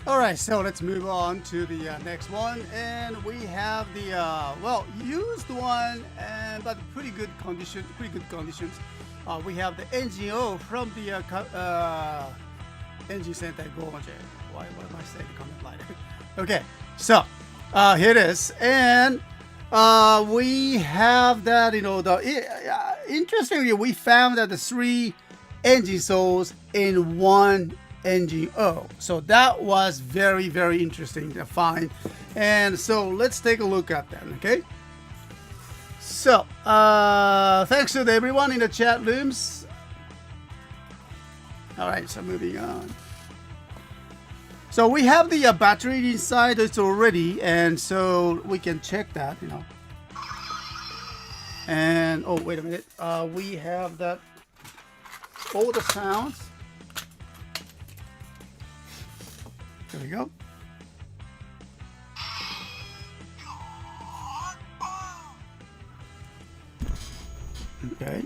A: All right, so let's move on to the next one, and we have the well, used one, and but pretty good conditions. We have the NGO from the NG Sentai Goje. Why am I saying the comment lighter? Okay, so here it is, and we have that. Interestingly, we found that the 3 engine souls in one NGO. So that was very, very interesting to find. And so let's take a look at that, okay? So, thanks to everyone in the chat rooms. All right, so moving on. So we have the battery inside it's already, and so we can check that, And, oh, wait a minute. We have that, all the sounds. There we go. Okay.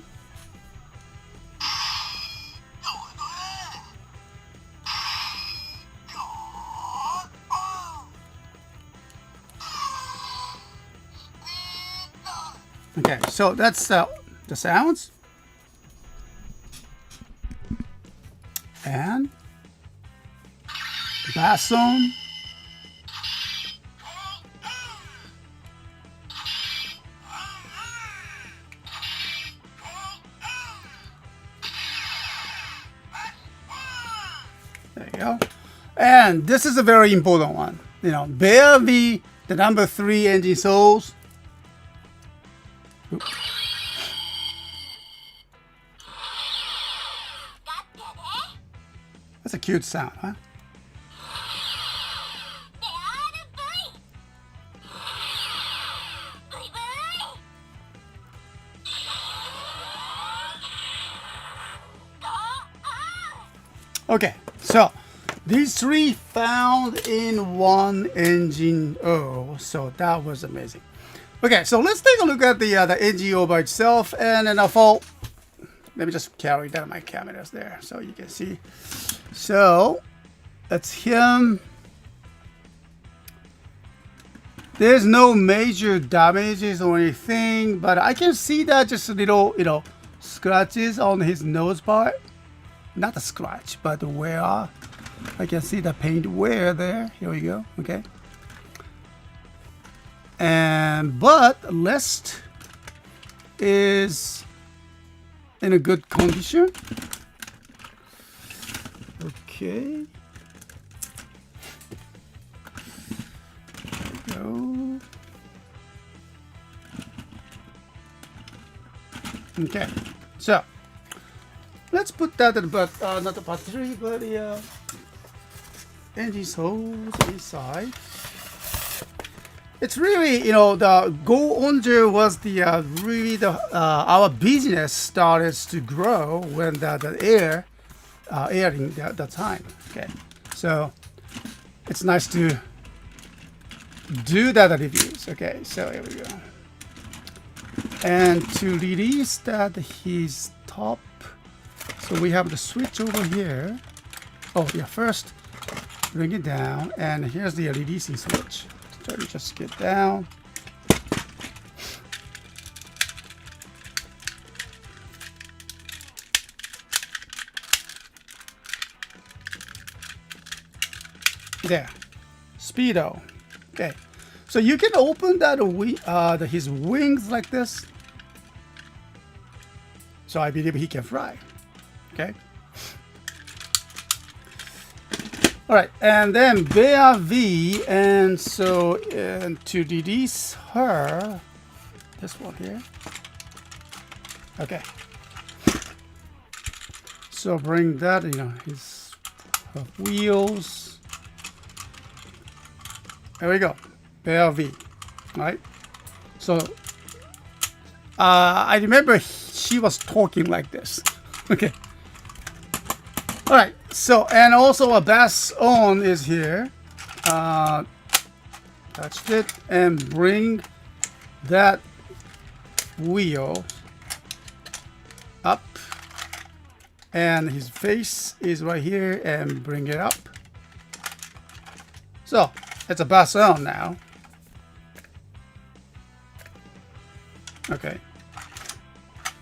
A: Okay, so that's the sounds. And bass on. There you go. And this is a very important one. Bear V, the number 3 engine souls. Oops. That's a cute sound, huh? Okay, so these 3 found in one engine O, so that was amazing. Okay, so let's take a look at the NGO by itself, and then let me just carry down my cameras there so you can see. So that's him. There's no major damages or anything, but I can see that just a little, scratches on his nose part. Not a scratch, but the wear. I can see the paint wear there. Here we go. Okay. But the rest is in a good condition. Okay. There we go. Okay. So let's put that in, but not the battery, but the engine souls inside. It's really, the Go Onjo was the really our business started to grow when the airing that time. Okay, so it's nice to do that reviews. Okay, so here we go. And to release that his top, so we have the switch over here. Oh yeah, first bring it down, and here's the releasing switch. So you just get down. There, speedo. Okay, so you can open that his wings like this. So I believe he can fly. Okay. All right, and then Bear V, and so to release her, this one here. Okay. So bring that, his wheels. There we go, Bear V. All right. So I remember she was talking like this. Okay. All right, so, and also a bass on is here. Touched it and bring that wheel up, and his face is right here, and bring it up. So it's a bass on now. Okay.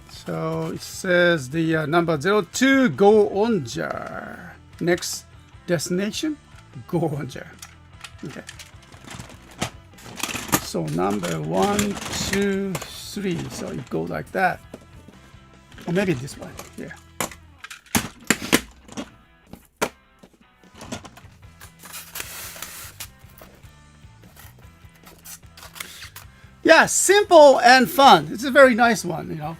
A: So it says the number 02 go onja. Next destination, go onja. Okay. So number 1, 2, 3. So it goes like that. Or maybe this one. Yeah. Yeah, simple and fun. It's a very nice one, you know.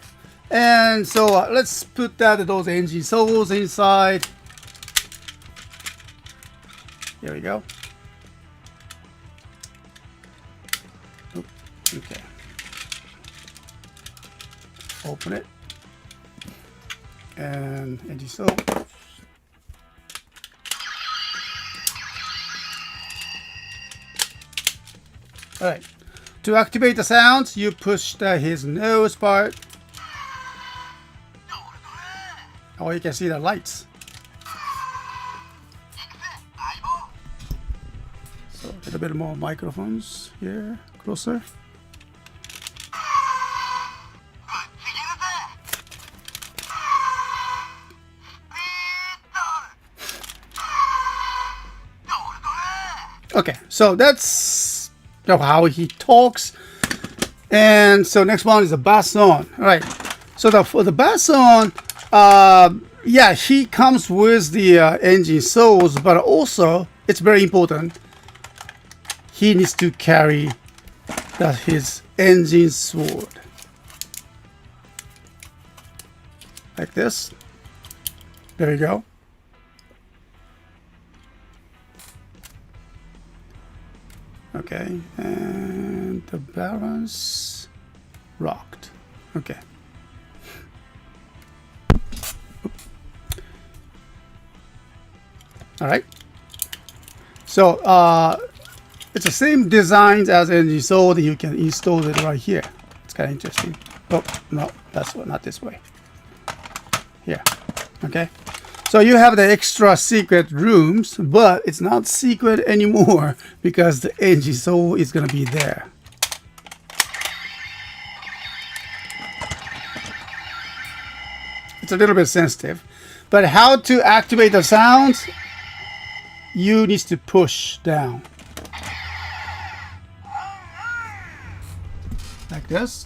A: And so let's put those engine souls inside. Here we go. Oop, okay. Open it. And engine soul. All right. To activate the sounds, you push his nose part. Oh, you can see the lights. So a little bit more microphones here, closer. Okay, so that's how he talks. And so next one is the bass on. All right. So for the bass on, yeah, he comes with the engine souls, but also it's very important. He needs to carry his engine sword like this. There you go. Okay, and the balance rocked. Okay. All right. So it's the same designs as engine sold. You can install it right here. It's kind of interesting. Oh no, that's not this way. Here. Okay. So you have the extra secret rooms, but it's not secret anymore because the engine soul is gonna be there. It's a little bit sensitive, but how to activate the sounds? You need to push down like this.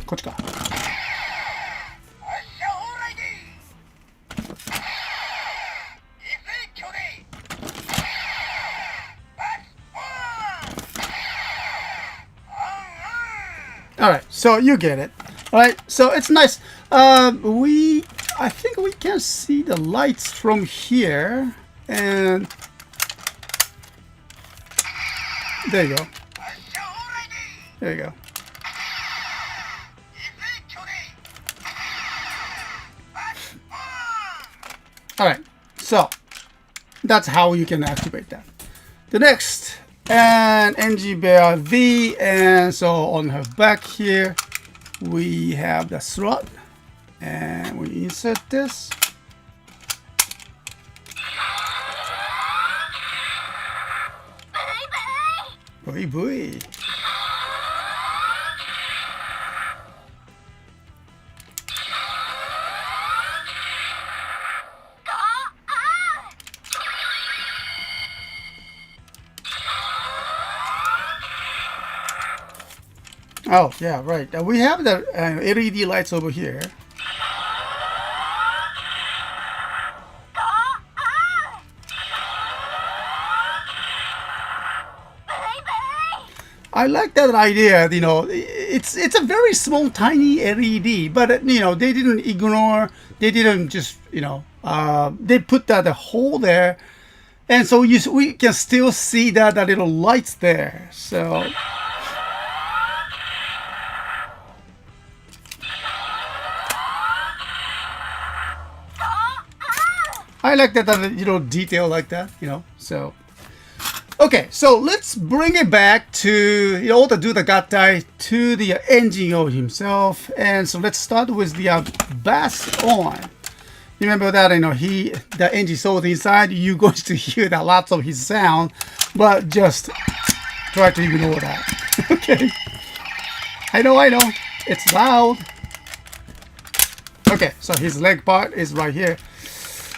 A: Kochika. All right, so you get it. All right, so it's nice. I think we can see the lights from here, and there you go. There you go. All right, so that's how you can activate that. The next, and NG Bear V, and so on her back here, we have the slot, and we insert this. Boy, boy. Oh, yeah, right. We have the LED lights over here. I like that idea, you know, it's a very small, tiny LED, but, you know, they didn't ignore, they didn't just, you know, they put that hole there, and so we can still see that the little lights there, so. I like that little detail like that, you know, so. Okay, so let's bring it back to, in order to do the gattai to the engine himself. And so let's start with the bass on. Remember that, the engine sold inside, you're going to hear that lots of his sound, but just try to ignore that. Okay. I know, it's loud. Okay, so his leg part is right here.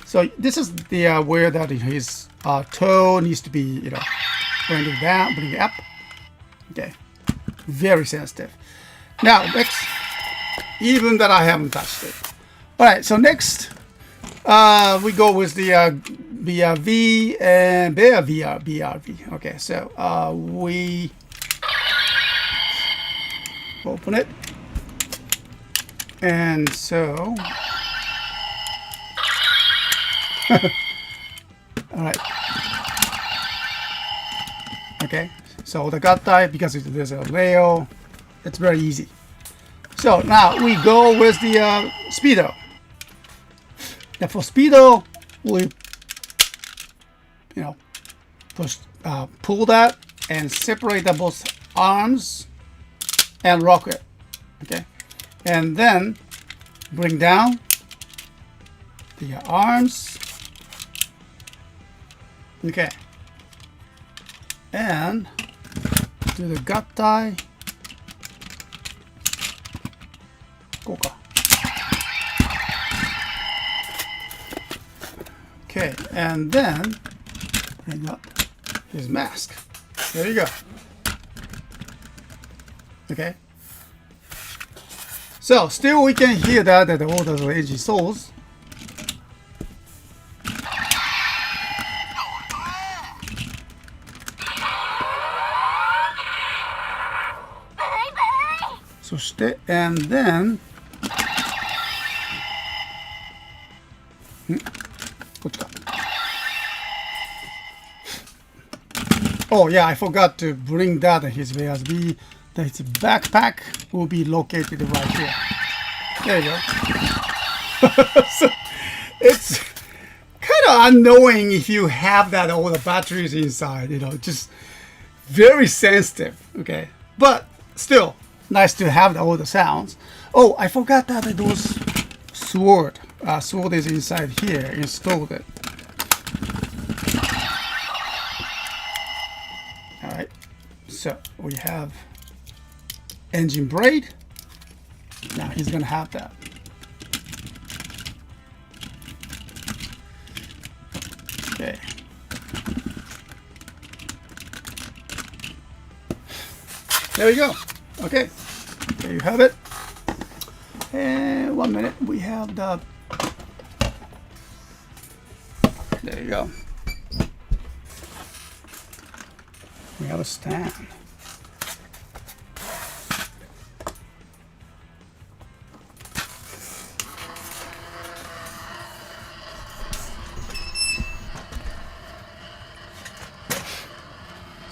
A: So this is the where that his toe needs to be, bring it down, bring it up. Okay, very sensitive. Now next, even that I haven't touched it. All right, so next we go with the BRV and BRV. Okay, so we open it, and so all right. Okay, so the gut tie, because there's a rail, it's very easy. So now we go with the speedo. Now for speedo, we pull that and separate the both arms and rock it. Okay, and then bring down the arms. Okay, and do the gut tie. Okay, and then bring up his mask. There you go. Okay. So still we can hear that all those engine souls. So stay, and then oh yeah, I forgot to bring that his VSB. His backpack will be located right here. There you go. So it's kind of annoying if you have that all the batteries inside, just very sensitive. Okay, but still nice to have all the sounds. Oh, I forgot that those sword is inside here. Installed it. All right, so we have engine braid. Now he's gonna have that. Okay. There we go. Okay. There you have it. And 1 minute, we have the. There you go. We have a stand.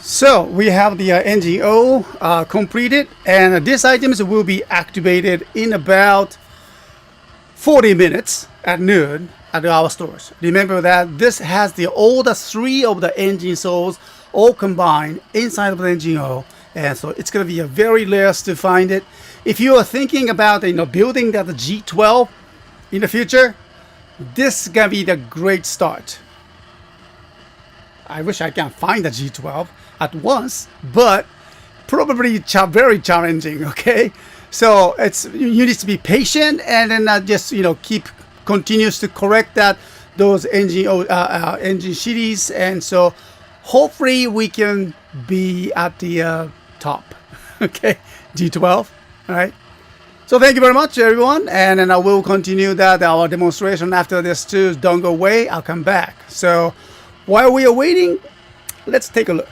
A: So we have the engine O completed, and these items will be activated in about 40 minutes at noon at our stores. Remember that this has all the three of the engine souls all combined inside of the engine O, and so it's going to be a very rare to find it. If you are thinking about building that G12 in the future, this is going to be the great start. I wish I can find the G12 at once, but probably very challenging. Okay, so you need to be patient, and then just continues to correct those engine series, and so hopefully we can be at the top. Okay, G12. All right. So thank you very much, everyone, and then I will continue our demonstration after this too. Don't go away. I'll come back. So while we are waiting, let's take a look.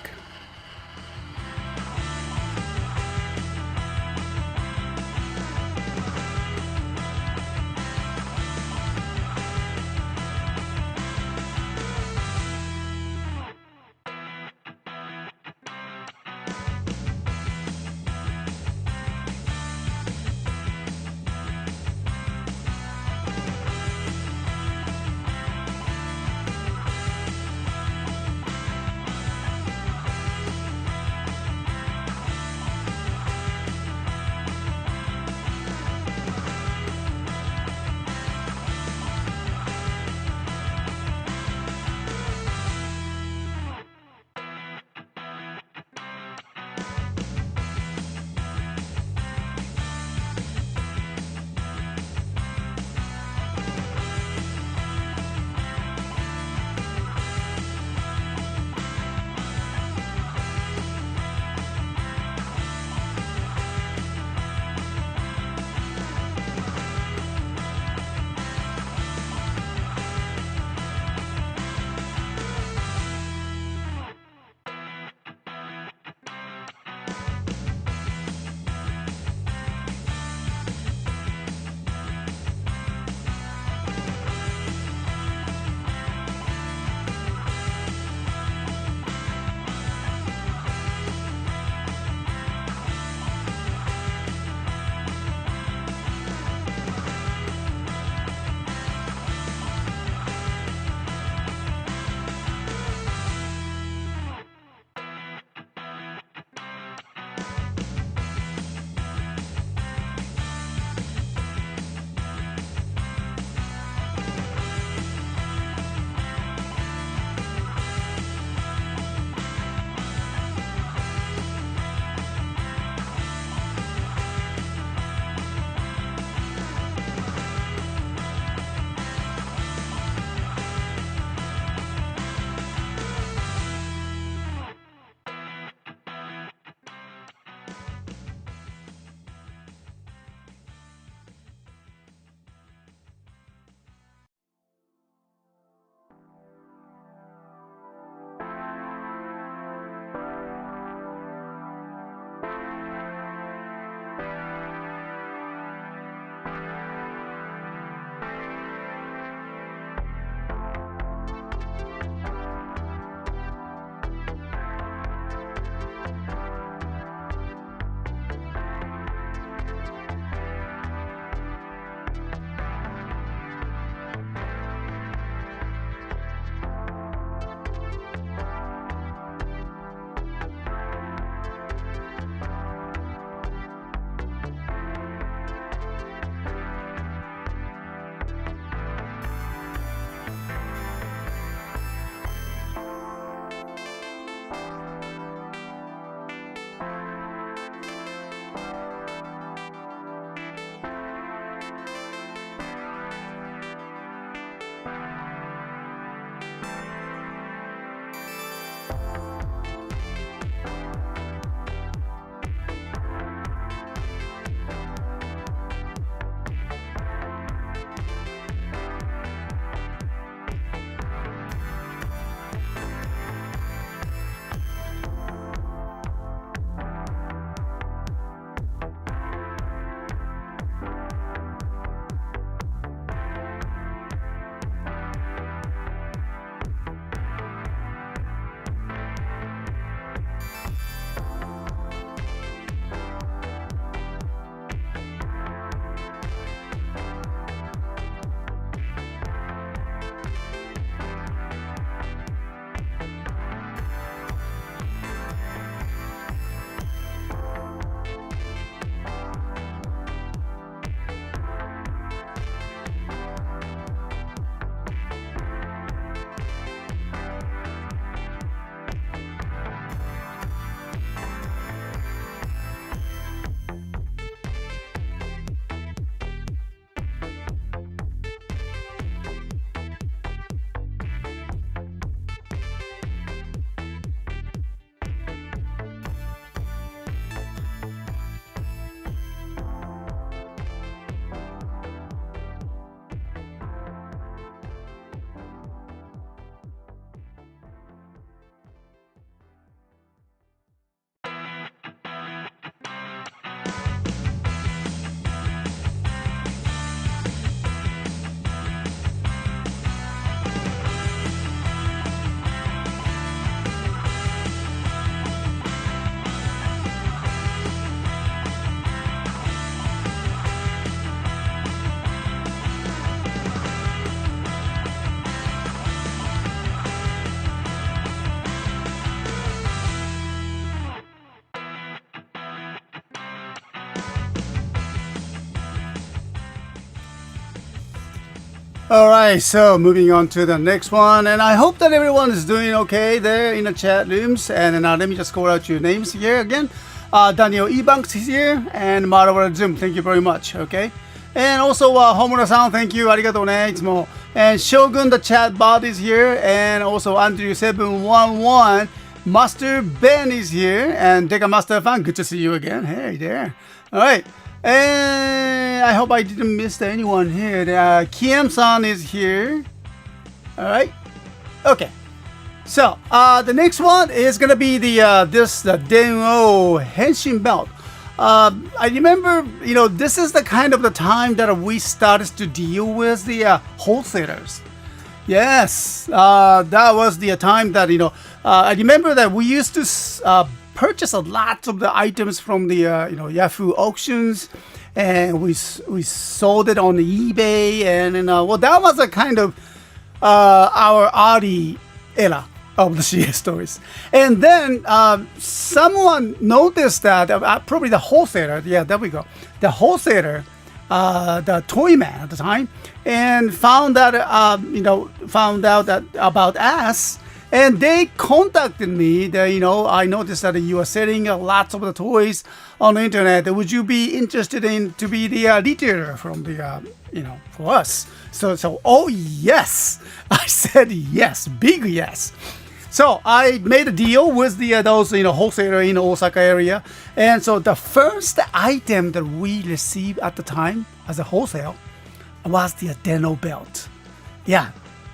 A: Alright, so moving on to the next one, and I hope that everyone is doing okay there in the chat rooms. And let me just call out your names here again. Daniel Ebanks is here, and Marawara Zoom, thank you very much, okay? And also Homura-san, thank you, arigatou ne, itsumo. And Shogun the chat bot is here, and also Andrew711, Master Ben is here, and Deka Master Fan, good to see you again. Hey there. Alright. And I hope I didn't miss anyone here. Kiem-san is here. Alright. Okay. So, the next one is gonna be the Den'o Henshin belt. I remember, this is the kind of the time that we started to deal with the wholesalers. Yes, that was the time that, I remember that we used to purchase a lot of the items from the Yahoo auctions, and we sold it on the eBay, and well, that was a kind of our early era of the CSTOYS. And then someone noticed that probably the wholesaler, yeah, there we go, the wholesaler, the toy man at the time, and found that found out that about us. And they contacted me that, I noticed that you are selling lots of the toys on the internet. Would you be interested in to be the retailer from the, for us? So, oh yes, I said yes, big yes. So I made a deal with those wholesaler in Osaka area. And so the first item that we received at the time as a wholesale was the Den'o belt. Yeah.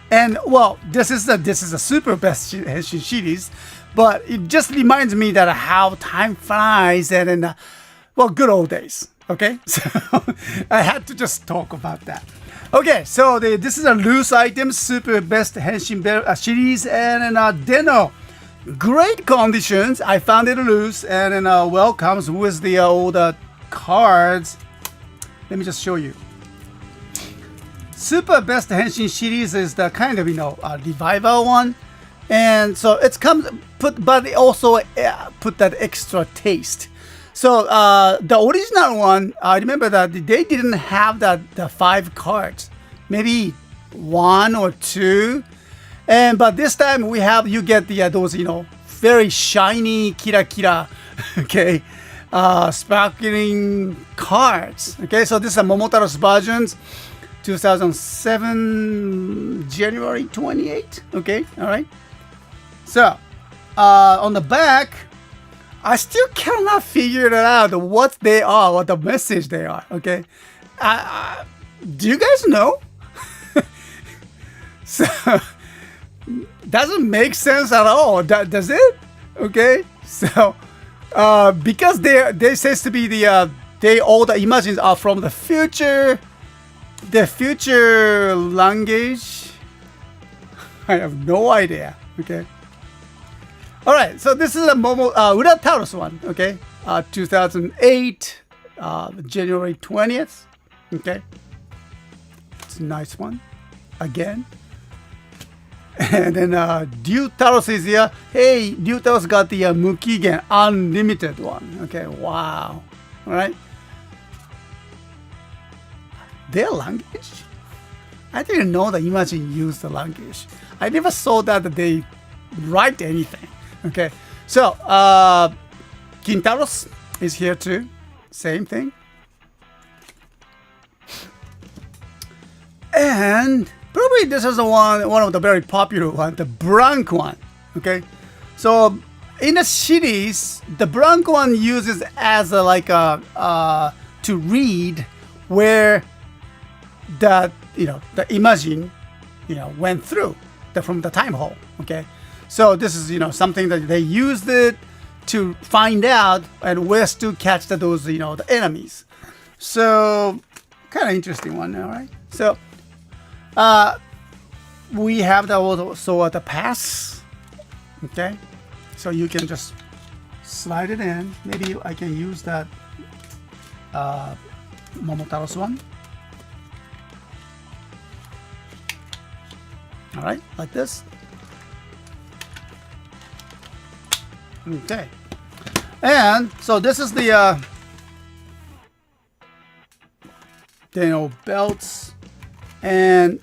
A: And well, this is a super best Henshin series, but it just reminds me that how time flies, and well, good old days. Okay, so I had to just talk about that. Okay, so this is a loose item, super best Henshin series, and Den'o, great conditions. I found it loose, and well, comes with the all the cards. Let me just show you. Super Best Henshin series is the kind of revival one, and so it's but it also put that extra taste. So the original one, I remember that they didn't have the 5 cards, maybe 1 or 2, but this time you get those very shiny kira okay, sparkling cards. Okay, so this is a Momotaro's versions. 2007 January 28. Okay, all right. So on the back, I still cannot figure it out what they are, what the message they are. Okay, do you guys know? So doesn't make sense at all, does it? Okay, so because they says to be all the images are from the future. The future language, I have no idea. Okay. All right. So this is a Urataurus one. Okay. 2008, January 20th. Okay. It's a nice one. Again. And then Ryutaurus is here. Hey, Ryutaurus got the Mukigen Unlimited one. Okay. Wow. All right. Their language? I didn't know that Imagine used the language. I never saw that they write anything. Okay, so Kintaros is here too. Same thing. And probably this is the one of the very popular one, the blank one. Okay, so in the series, the blank one uses as to read where that the Imagine went through from the time hole. Okay, so this is something that they used it to find out and where to catch those the enemies. So kind of interesting one. All right, so we have also the pass. Okay, so you can just slide it in. Maybe I can use that Momotaro's one. All right, like this. Okay, and so this is the belts, and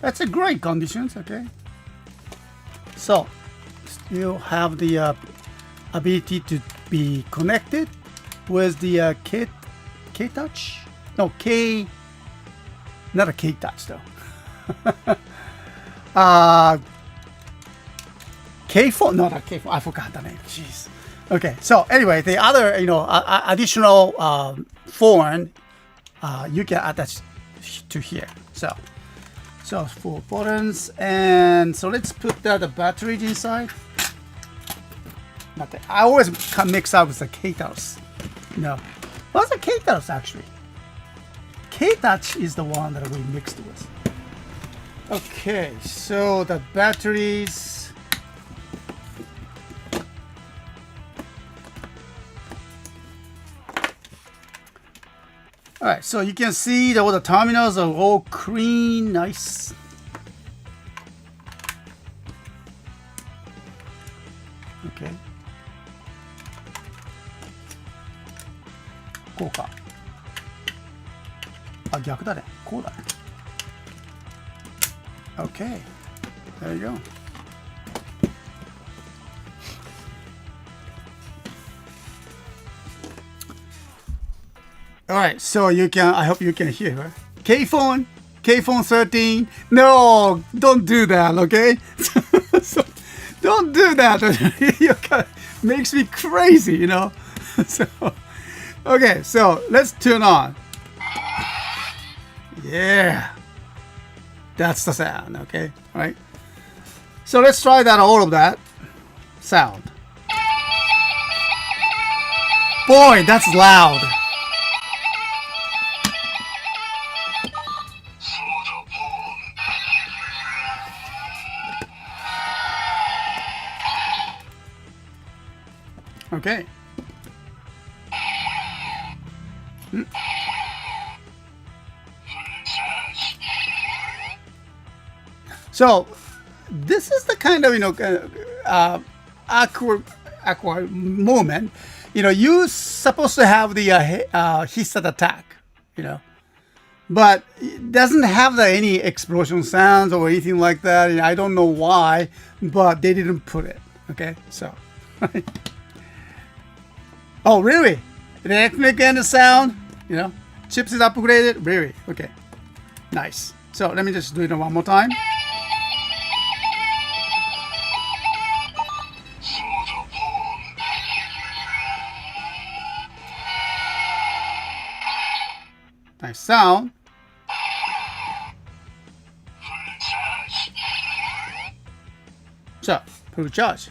A: That's a great conditions. Okay. So you have the ability to be connected with the K touch. No K. Not a K touch though. K phone. Not a K phone. I forgot the name. Jeez. Okay. So anyway, the other additional phone you can attach to here. So four buttons, and so let's put the batteries inside. I always can mix up with the K-Touch. No. What's the K-Touch actually? K-Touch is the one that we mixed with. Okay, so the batteries. Alright, so you can see that all the terminals are all clean, nice. Okay. こうか。あ、逆だね。こうだね。Okay. There you go. Alright, so you can, I hope you can hear her. K-Phone 13. No, don't do that, okay? So, don't do that. Makes me crazy, you know? So, okay, so let's turn on. Yeah. That's the sound, okay? All right. So let's try that, all of that sound. Boy, that's loud. Okay. So this is the kind of awkward moment. You're supposed to have the hissed attack, but it doesn't have any explosion sounds or anything like that. I don't know why, but they didn't put it. Okay, so. Oh, really? Electric and the sound, chips is upgraded. Really? Okay, nice. So let me just do it one more time. Nice sound. So, full charge.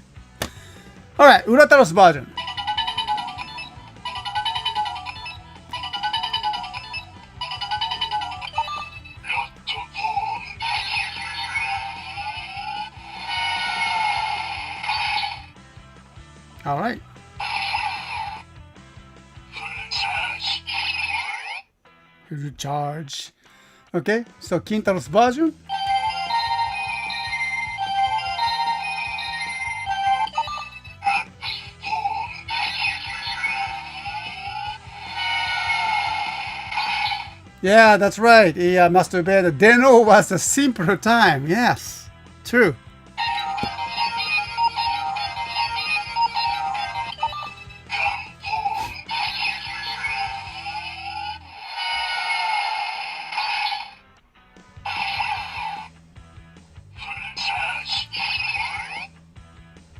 A: Alright, Urataros version. Alright. Charge. Okay, so Kintaro's version. Yeah, that's right. He must have been. Deno was a simpler time. Yes, true.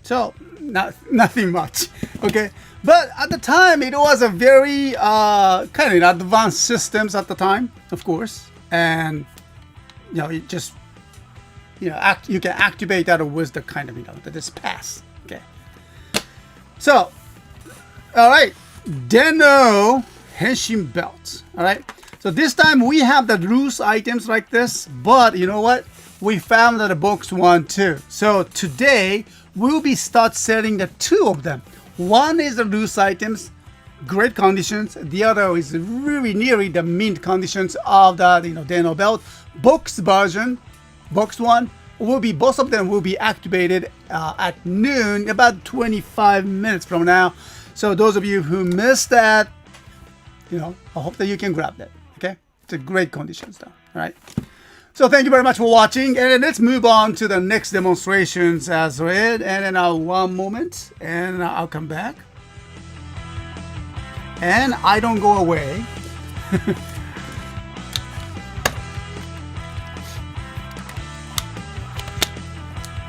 A: So, nothing much, okay? But at the time, it was a very kind of advanced systems at the time, of course. And, it just, you can activate that with the kind of, this pass, okay? So, all right, Deno Henshin belt, all right? So this time we have the loose items like this, but you know what? We found that a box one too. So today, we'll be start selling the two of them. One is the loose items, great conditions. The other is really nearly the mint conditions of the Deno belt. Box version, box one, will be, both of them will be activated at noon, about 25 minutes from now. So those of you who missed that, I hope that you can grab that. Okay, it's a great conditions though. All right. So thank you very much for watching, and then let's move on to the next demonstrations as well. And then one moment, and I'll come back. And I don't go away.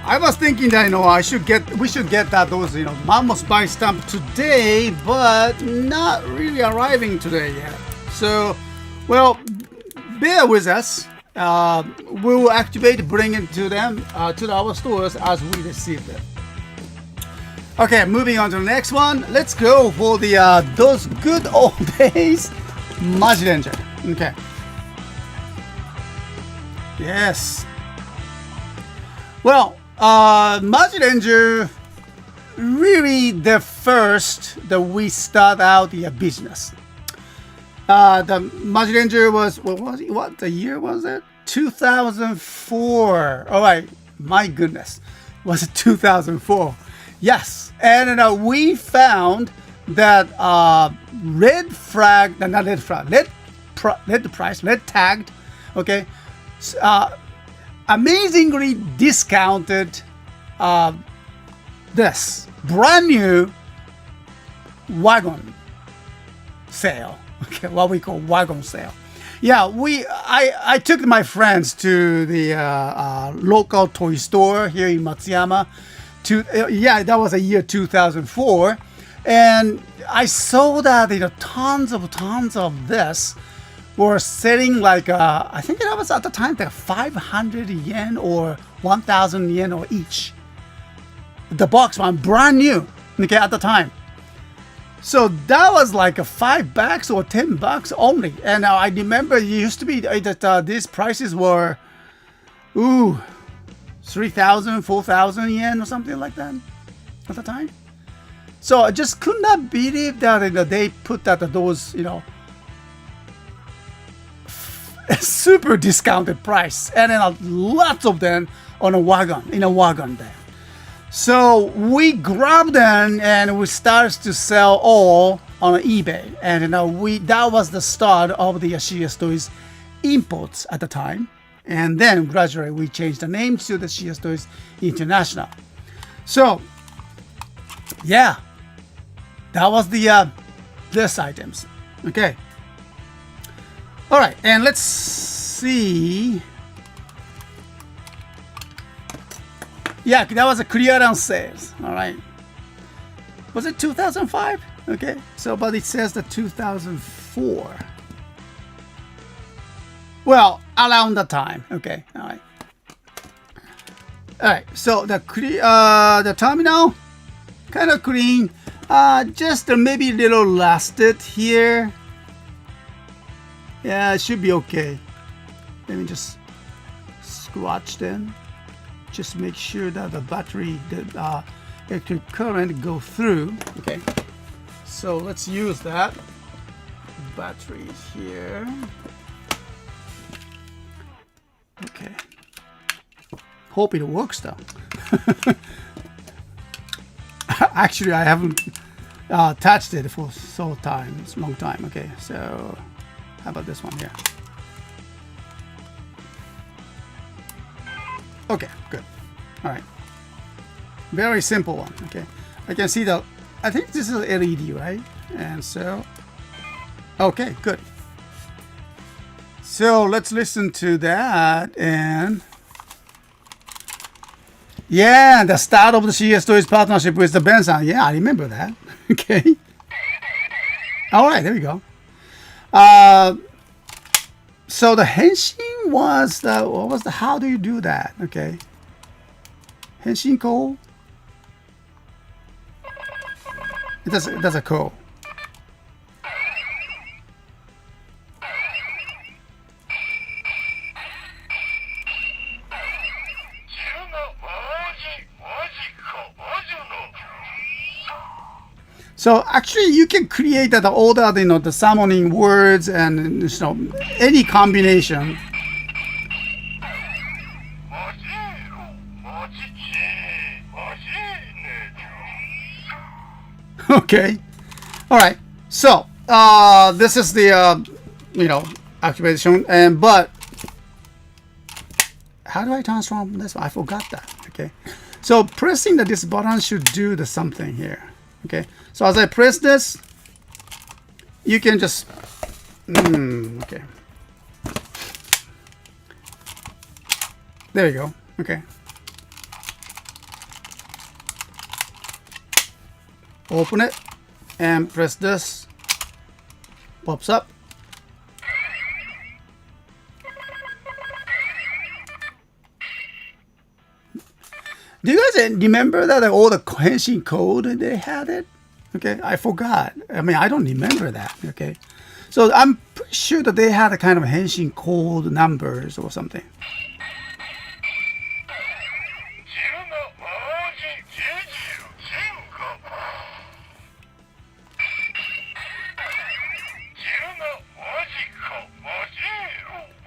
A: I was thinking that we should get those Mammoth buy stamp today, but not really arriving today yet. So, well, bear with us. We will activate, bring it to them to our stores as we receive them. Okay, moving on to the next one. Let's go for the those good old days Maji Ranger. Okay. Yes. Well, Maji Ranger really the first that we start out the business. The Maji Ranger was what the year was it? 2004. All right, my goodness, was it 2004? Yes, and we found that red tagged, okay, amazingly discounted this brand new wagon sale. Okay, what we call wagon sale. Yeah, I took my friends to the local toy store here in Matsuyama. Yeah, that was a year 2004, and I saw that tons of this were selling like I think that was at the time like 500 yen or 1,000 yen or each. The box one brand new, okay, at the time. So that was like $5 or $10 only, and I remember it used to be that these prices were, 3,000, 4,000 yen or something like that at the time. So I just could not believe that they put that those super discounted price, and then lots of them on a wagon there. So we grabbed them and we started to sell all on eBay, and that was the start of the CSTOYS imports at the time. And then gradually we changed the name to the CSTOYS International. So yeah, that was the this items. Okay. All right, and let's see. Yeah, that was a clearance sales. All right. Was it 2005? Okay. So, but it says the 2004. Well, around the time. Okay. All right. All right. So the terminal kind of clean. Just maybe a little rusted here. Yeah, it should be okay. Let me just scratch them. Just make sure that the battery, the electric current go through. Okay, so let's use that battery here. Okay, hope it works though. Actually, I haven't touched it for it's a long time. Okay, so how about this one here? Okay, good. All right. Very simple one. Okay. I can see I think this is LED, right? And so, okay, good. So let's listen to that. And yeah, the start of the CSTOYS partnership with the Benson. Yeah, I remember that. Okay. All right, there we go. So the henshin was how do you do that? Okay. Henshin call. It does a call. So actually, you can create that all the summoning words and any combination. Okay, all right. So this is the activation, but how do I transform this? I forgot that. Okay, so pressing this button should do the something here. Okay, so as I press this, you can just okay. There you go. Okay. Open it and press this. Pops up. Do you guys remember that all the Henshin code they had it? Okay, I forgot. I mean, I don't remember that. Okay, so I'm pretty sure that they had a kind of Henshin code numbers or something.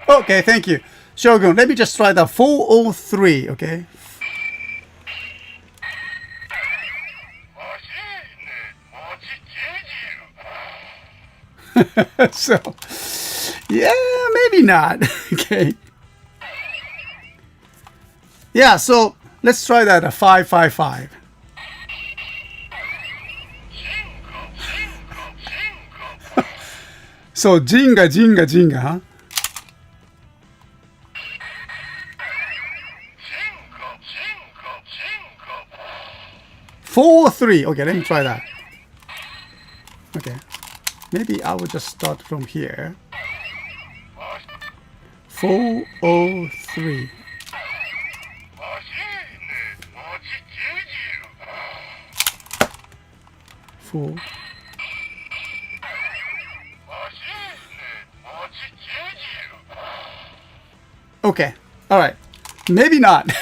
A: Okay, thank you. Shogun, let me just try the 403, okay? So, yeah, maybe not. Okay. Yeah, so let's try that, a 555. So, Jinga, Jinga, Jinga, huh? 403. Okay, let me try that. Okay. Maybe I will just start from here. 403. Four. Okay. All right. Maybe not.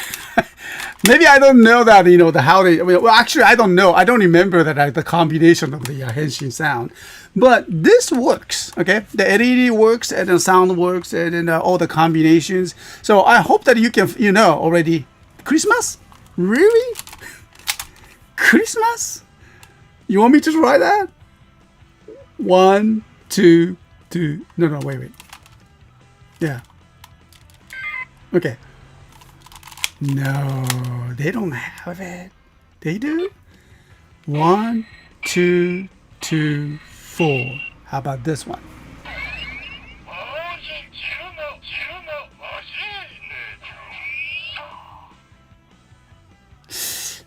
A: Maybe I don't know that, you know, the how they, well, actually, I don't know. I don't remember that the combination of the Henshin sound. But this works, okay? The LED works, and the sound works, and then all the combinations. So I hope that you can, you know, already. Christmas? Really? Christmas? You want me to try that? 1, 2, 2. No, wait. Yeah. Okay. No, they don't have it. They do? 1, 2, 2, 4. How about this one?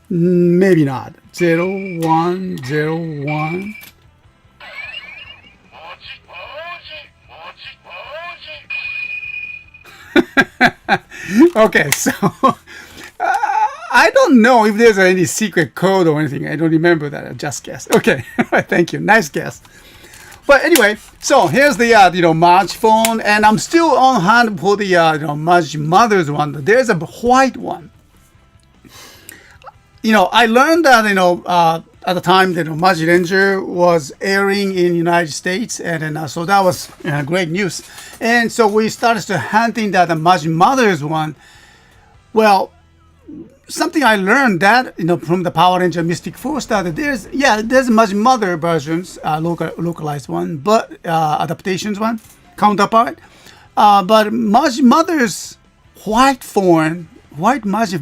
A: Maybe not. 0, 1, 0, 1. Okay, so I don't know if there's any secret code or anything. I don't remember that. I just guessed. Okay, thank you. Nice guess. But anyway, so here's the Marge phone, and I'm still on hand for the Marge Mother's one. There's a white one. I learned that at the time that Marge Ranger was airing in the United States, and then so that was great news. And so we started to hunting that the Marge Mother's one. Well, something I learned that from the Power Ranger Mystic Force that there's Marge Mother versions, localized one, but adaptations one, counterpart. But Marge Mother's white Marge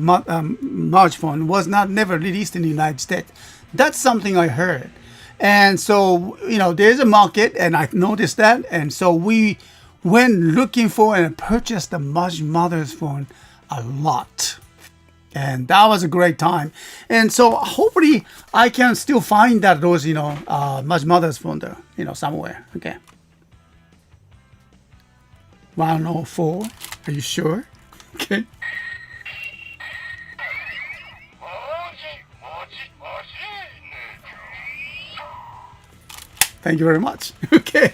A: phone was never released in the United States. That's something I heard. And so, there's a market, and I noticed that. And so we went looking for and purchased the Marge Mother's phone a lot. And that was a great time. And so hopefully I can still find those, Marge Mother's phone there, somewhere. Okay. 104. Are you sure? Okay. Thank you very much. Okay.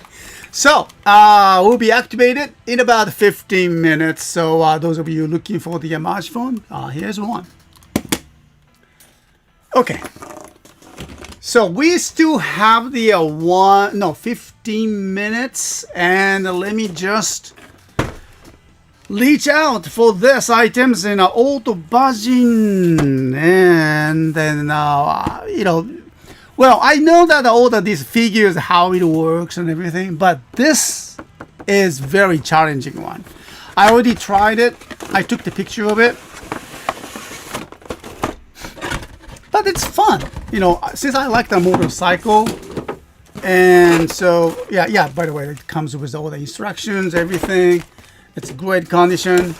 A: So, we'll be activated in about 15 minutes. So, those of you looking for the Marge phone, here's one. Okay. So, we still have the 15 minutes. And let me just reach out for these items in auto budging. And then, well, I know that all of these figures, how it works and everything, but this is very challenging one. I already tried it, I took the picture of it. But it's fun, you know, since I like the motorcycle. And so, yeah, by the way, it comes with all the instructions, everything. It's great condition.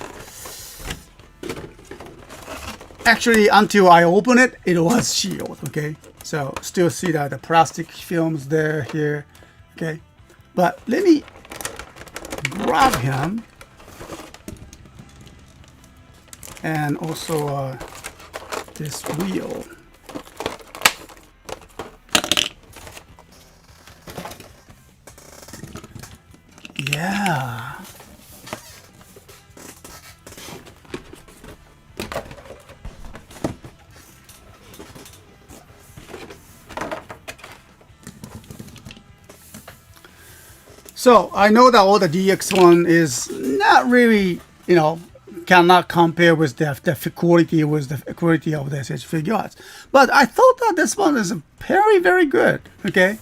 A: Actually, until I open it, it was sealed, okay? So, still see that the plastic films there, here, okay? But let me grab him. And also this wheel. Yeah. So I know that all the DX1 is not really, you know, cannot compare with the quality of the SH figures. But I thought that this one is very, very good. Okay,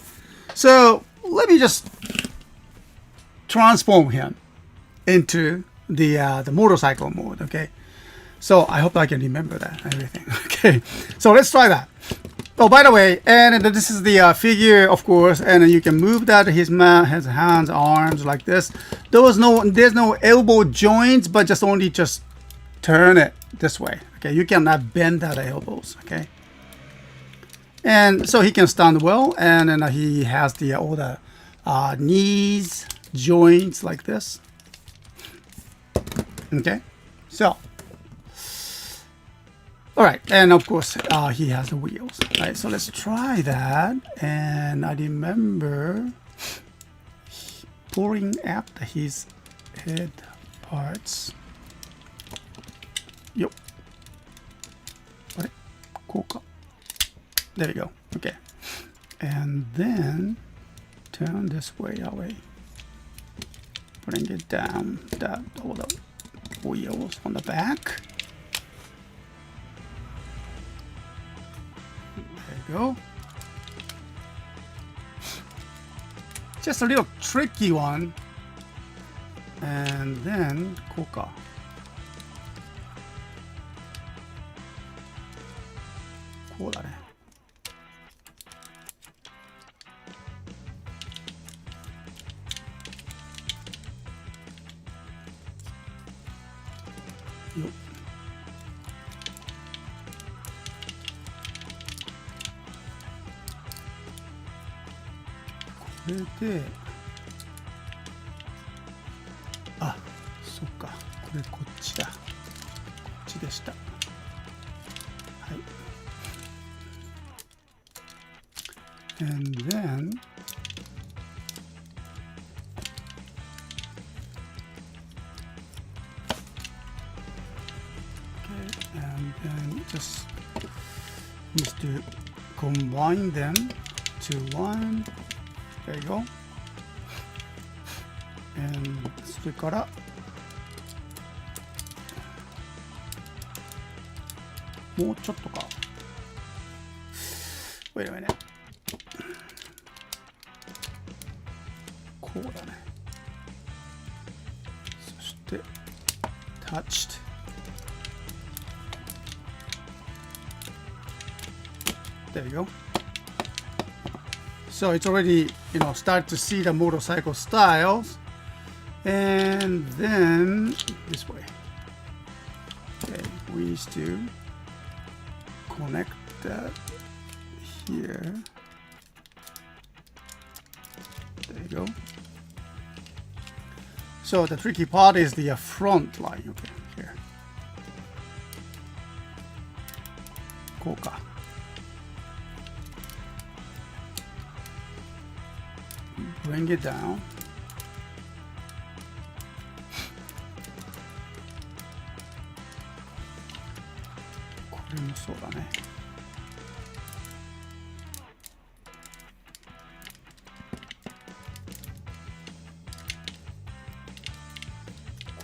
A: so let me just transform him into the motorcycle mode. Okay, so I hope I can remember that everything. Okay, so let's try that. Oh, by the way, and this is the figure, of course, and you can move that his hands, arms like this. There's no elbow joints, but just turn it this way. Okay, you cannot bend that elbows. Okay, and so he can stand well, and then he has all the knees joints like this. Okay, so. All right, and of course he has the wheels. All right, so let's try that. And I remember pulling out his head parts. Yo. There we go. Okay, and then turn this way away. Bring it down. All the wheels on the back. Go. Just a little tricky one. And then, こうか。こうだね。よっ。これで、あ、そっか、これこっちだ。こっちでした。はい。And then, okay, and then just needs to combine them to one. There you go. And それからもうちょっとか。Wait a minute. こうだね。そして touched. There you go. So it's already, you know, start to see the motorcycle styles. And then this way. Okay, we need to connect that here. There you go. So the tricky part is the front line. Okay, here. こうか。Bring it down.これもそうだね。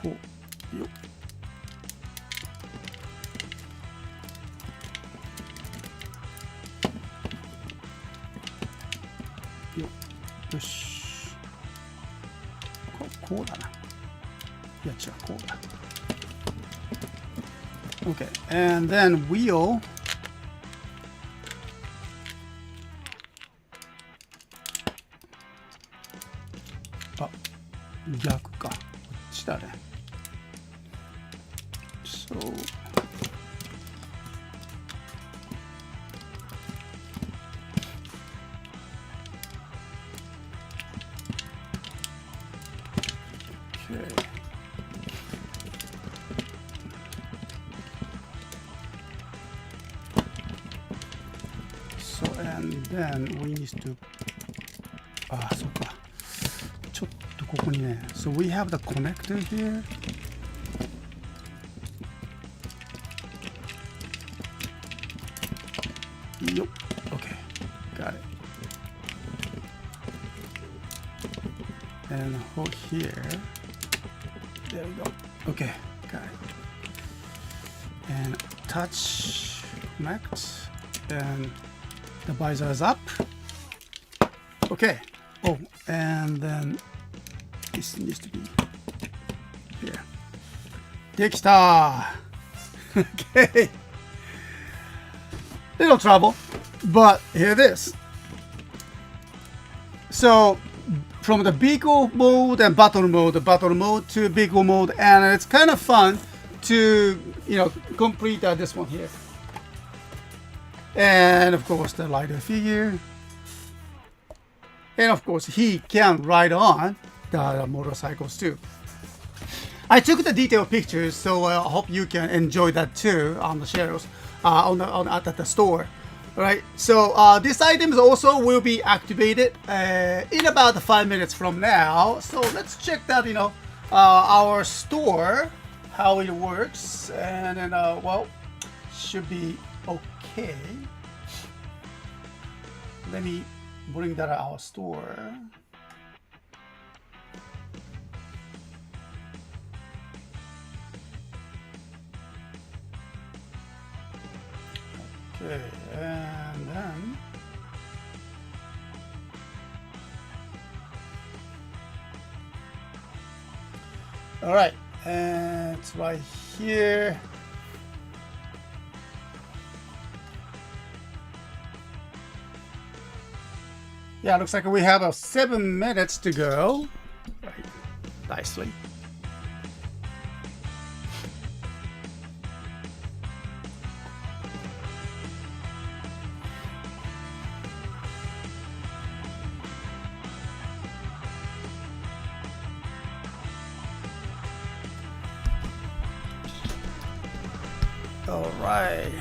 A: こうよっ。よっ。よし。こうだな。いや違う、こうだ。Okay, and then wheel. Ah, 逆か。こっちだね。So. Okay. So and then we need to あ、そうか。ちょっとここにね。So we have the connector here. Yup. Okay. Got it. And hold here. There we go. Okay. Got it. And touch connect. And the visor is up. Okay. Oh, and then this needs to be here. できた. Okay. Little trouble, but here it is. So from the vehicle mode and battle mode to vehicle mode, and it's kind of fun to complete this one here. And of course the lighter figure, and of course he can ride on the motorcycles too. I took the detailed pictures, so I hope you can enjoy that too on the shelves, at the store. Right. So these items also will be activated in about 5 minutes from now. So let's check that our store, how it works, and then well, should be okay. Let me bring that to our store. Okay, and then all right, and it's right here. Yeah, looks like we have 7 minutes to go. Right, nicely. All right.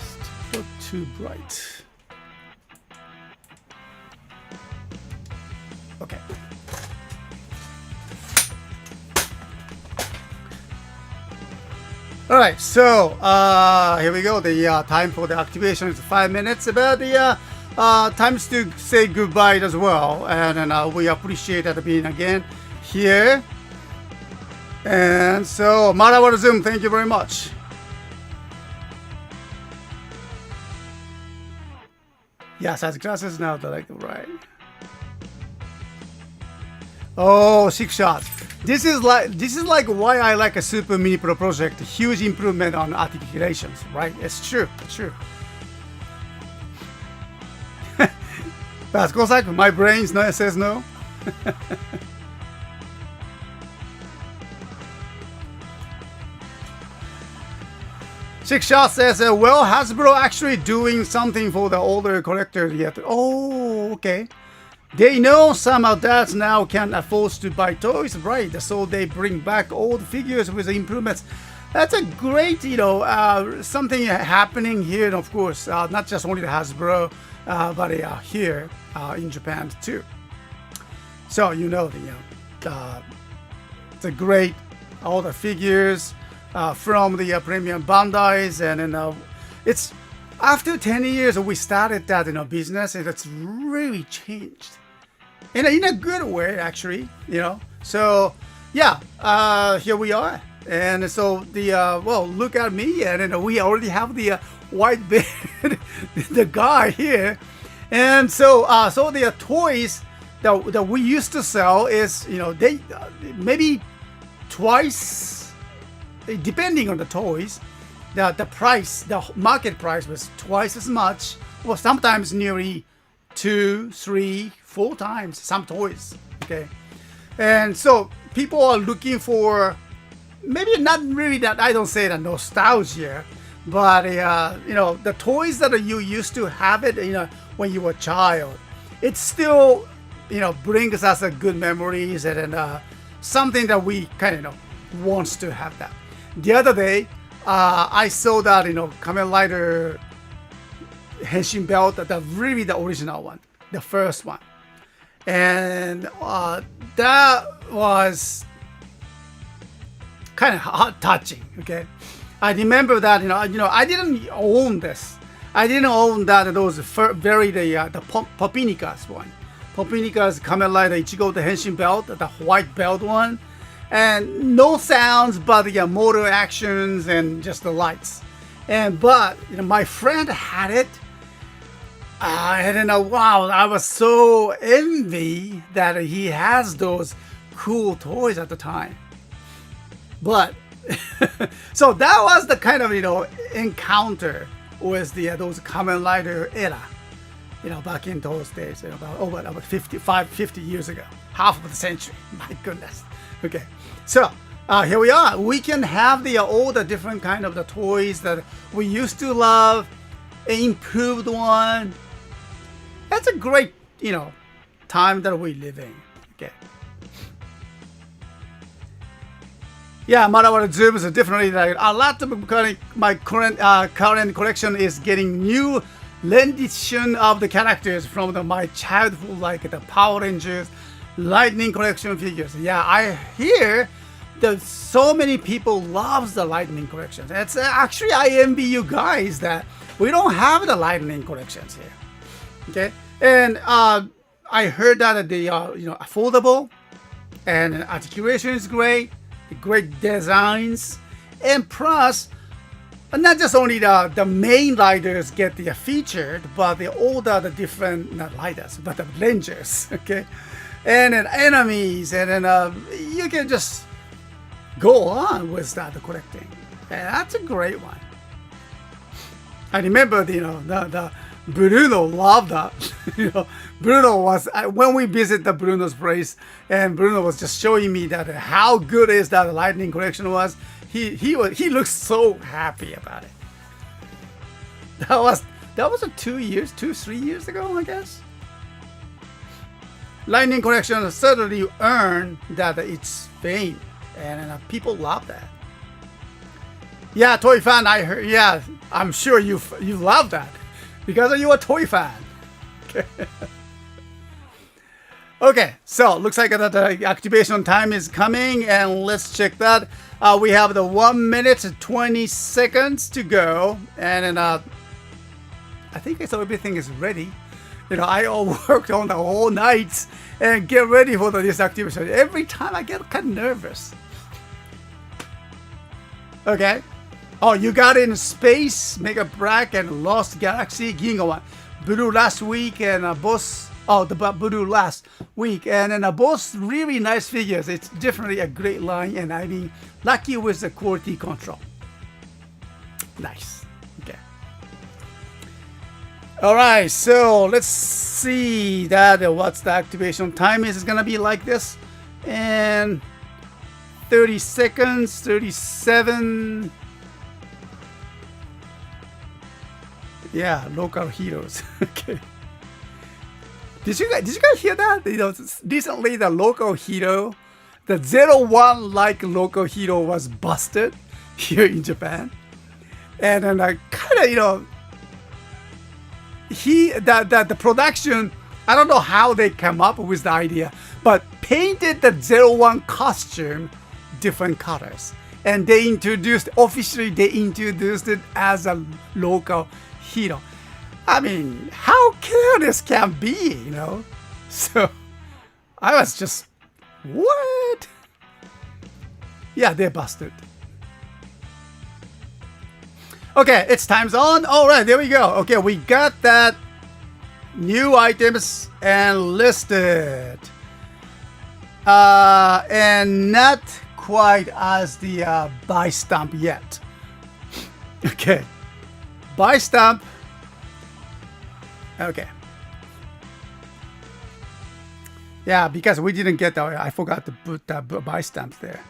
A: Still too bright. Okay. All right. So here we go. The time for the activation is 5 minutes. About the times to say goodbye as well, and then we appreciate that being again here. And so, Marawa Zoom, thank you very much. Yes, as glasses now, right. Oh, 6 shots. This is like why I like a Super Mini Pro project. Huge improvement on articulations, right? It's true, it's true. That's like my brain says no. Six Shot says, well, Hasbro actually doing something for the older collectors yet. Oh, okay. They know some adults now can afford to buy toys, right? So they bring back old figures with improvements. That's a great, something happening here, and of course, not just only the Hasbro, but here in Japan too. So the great all the figures. From the premium Bandai's, and then it's after 10 years we started that business, and it's really changed in a good way actually, so yeah, here we are. And so the well, look at me, and then we already have the white beard the guy here. And so so the toys that we used to sell is they maybe twice, depending on the toys, the price, the market price was twice as much, or sometimes nearly 2, 3, 4 times some toys. Okay, and so people are looking for maybe not really that, I don't say that nostalgia, but you know, the toys that you used to have it, you know, when you were a child, it still, you know, brings us a good memories and something that we kind of, you know, wants to have that. The other day, I saw that, you know, Kamen Rider Henshin belt, the really the original one, the first one, and that was kind of heart touching. Okay, I remember that, you know, I didn't own this. I didn't own that, those very the Popinikas one, Popinikas Kamen Rider Ichigo the Henshin belt, the white belt one, and no sounds but the motor actions and just the lights. And but you know, my friend had it. I don't know. Wow, I was so envy that he has those cool toys at the time. But so that was the kind of, you know, encounter with the those Kamen Rider era, you know, back in those days, you know, about 50 years ago, half of the century. My goodness. Okay, so here we are. We can have the all the different kind of the toys that we used to love, improved one. That's a great, you know, time that we live in. Okay. Yeah, Marawara Zooms are definitely like a lot of my current collection is getting new rendition of the characters from my childhood, like the Power Rangers, Lightning collection figures. Yeah, I hear that so many people loves the Lightning collections. It's actually, I envy you guys that we don't have the Lightning collections here. Okay, and I heard that they are, you know, affordable, and articulation is great, great designs, and plus, not just only the main riders get the featured, but all the different, not riders, but the rangers. Okay, and then enemies, and then you can just go on with that collecting, and that's a great one. I remember, you know, the Bruno loved that. You know, Bruno was, when we visit the Bruno's place, and Bruno was just showing me that how good is that Lightning collection was. He looked so happy about it. That was 3 years ago, I guess. Lightning collection certainly earned that its fame, and people love that. Yeah, toy fan, I heard. Yeah, I'm sure you love that because you're a toy fan. Okay. Okay, so looks like that the activation time is coming, and let's check that. We have the 1 minute 20 seconds to go, and then I think everything is ready. You know, I all worked on the whole night and get ready for this activation. Every time I get kind of nervous. Okay. Oh, you got in space, Mega Brack, and Lost Galaxy, Ginga Blue last week, and Boss. Oh, the Blue last week, and then both really nice figures. It's definitely a great line, and I mean, lucky with the quality control. Nice. Okay. All right, so let's see that what's the activation time is. It's gonna be like this, and 30 seconds, 37. Yeah, local heroes. Okay. Did you guys hear that? You know, recently the local hero, the 01 like local hero was busted here in Japan, and then I kind of, you know, the production, I don't know how they come up with the idea, but painted the 01 costume different colors, and officially they introduced it as a local hero. I mean, how careless can be, you know? So I was just, what? Yeah, they're busted. Okay, it's time's on. All right, there we go. Okay, we got that new items and listed. And not quite as the buy stamp yet. Okay, buy stamp. Okay. Yeah, because we didn't get that. I forgot to put that buy stamp there.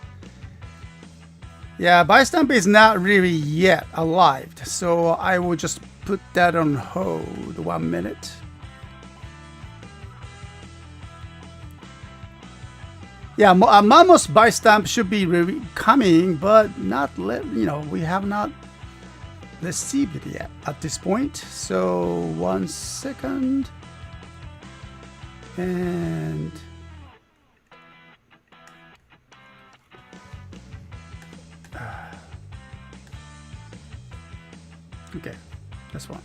A: Yeah, buy stamp is not really yet alive, so I will just put that on hold 1 minute. Yeah, Mamos buy stamp should be coming, but not we have not received it yet at this point. So 1 second, and okay, this one.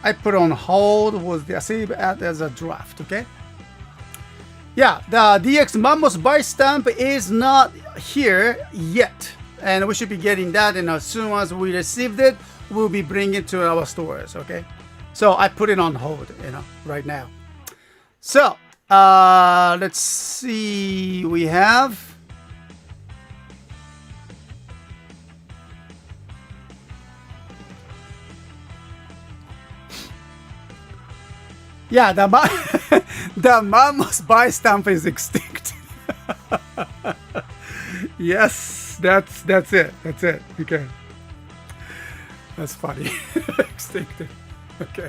A: I put on hold with the save as a draft. Okay. Yeah, the DX Mamos buy stamp is not here yet, and we should be getting that. And as soon as we received it, we'll be bringing it to our stores. Okay. So I put it on hold, right now. So let's see. We have. Yeah, the Mamos buy stamp is extinct. Yes, that's it. That's it. Okay. That's funny. Extincted. Okay.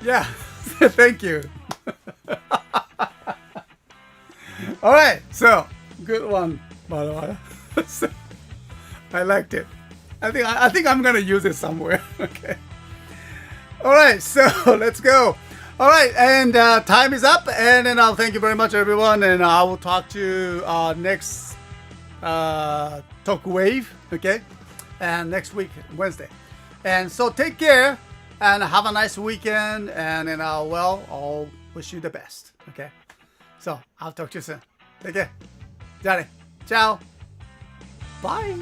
A: Yeah. Thank you. All right. So good one, by the way. I liked it. I think I'm gonna use it somewhere. Okay. All right. So let's go. All right, and time is up, and then I'll thank you very much, everyone, and I will talk to you next Talk Wave, okay, and next week, Wednesday. And so take care, and have a nice weekend, and then I'll wish you the best, okay? So I'll talk to you soon. Take care. Ciao. Bye.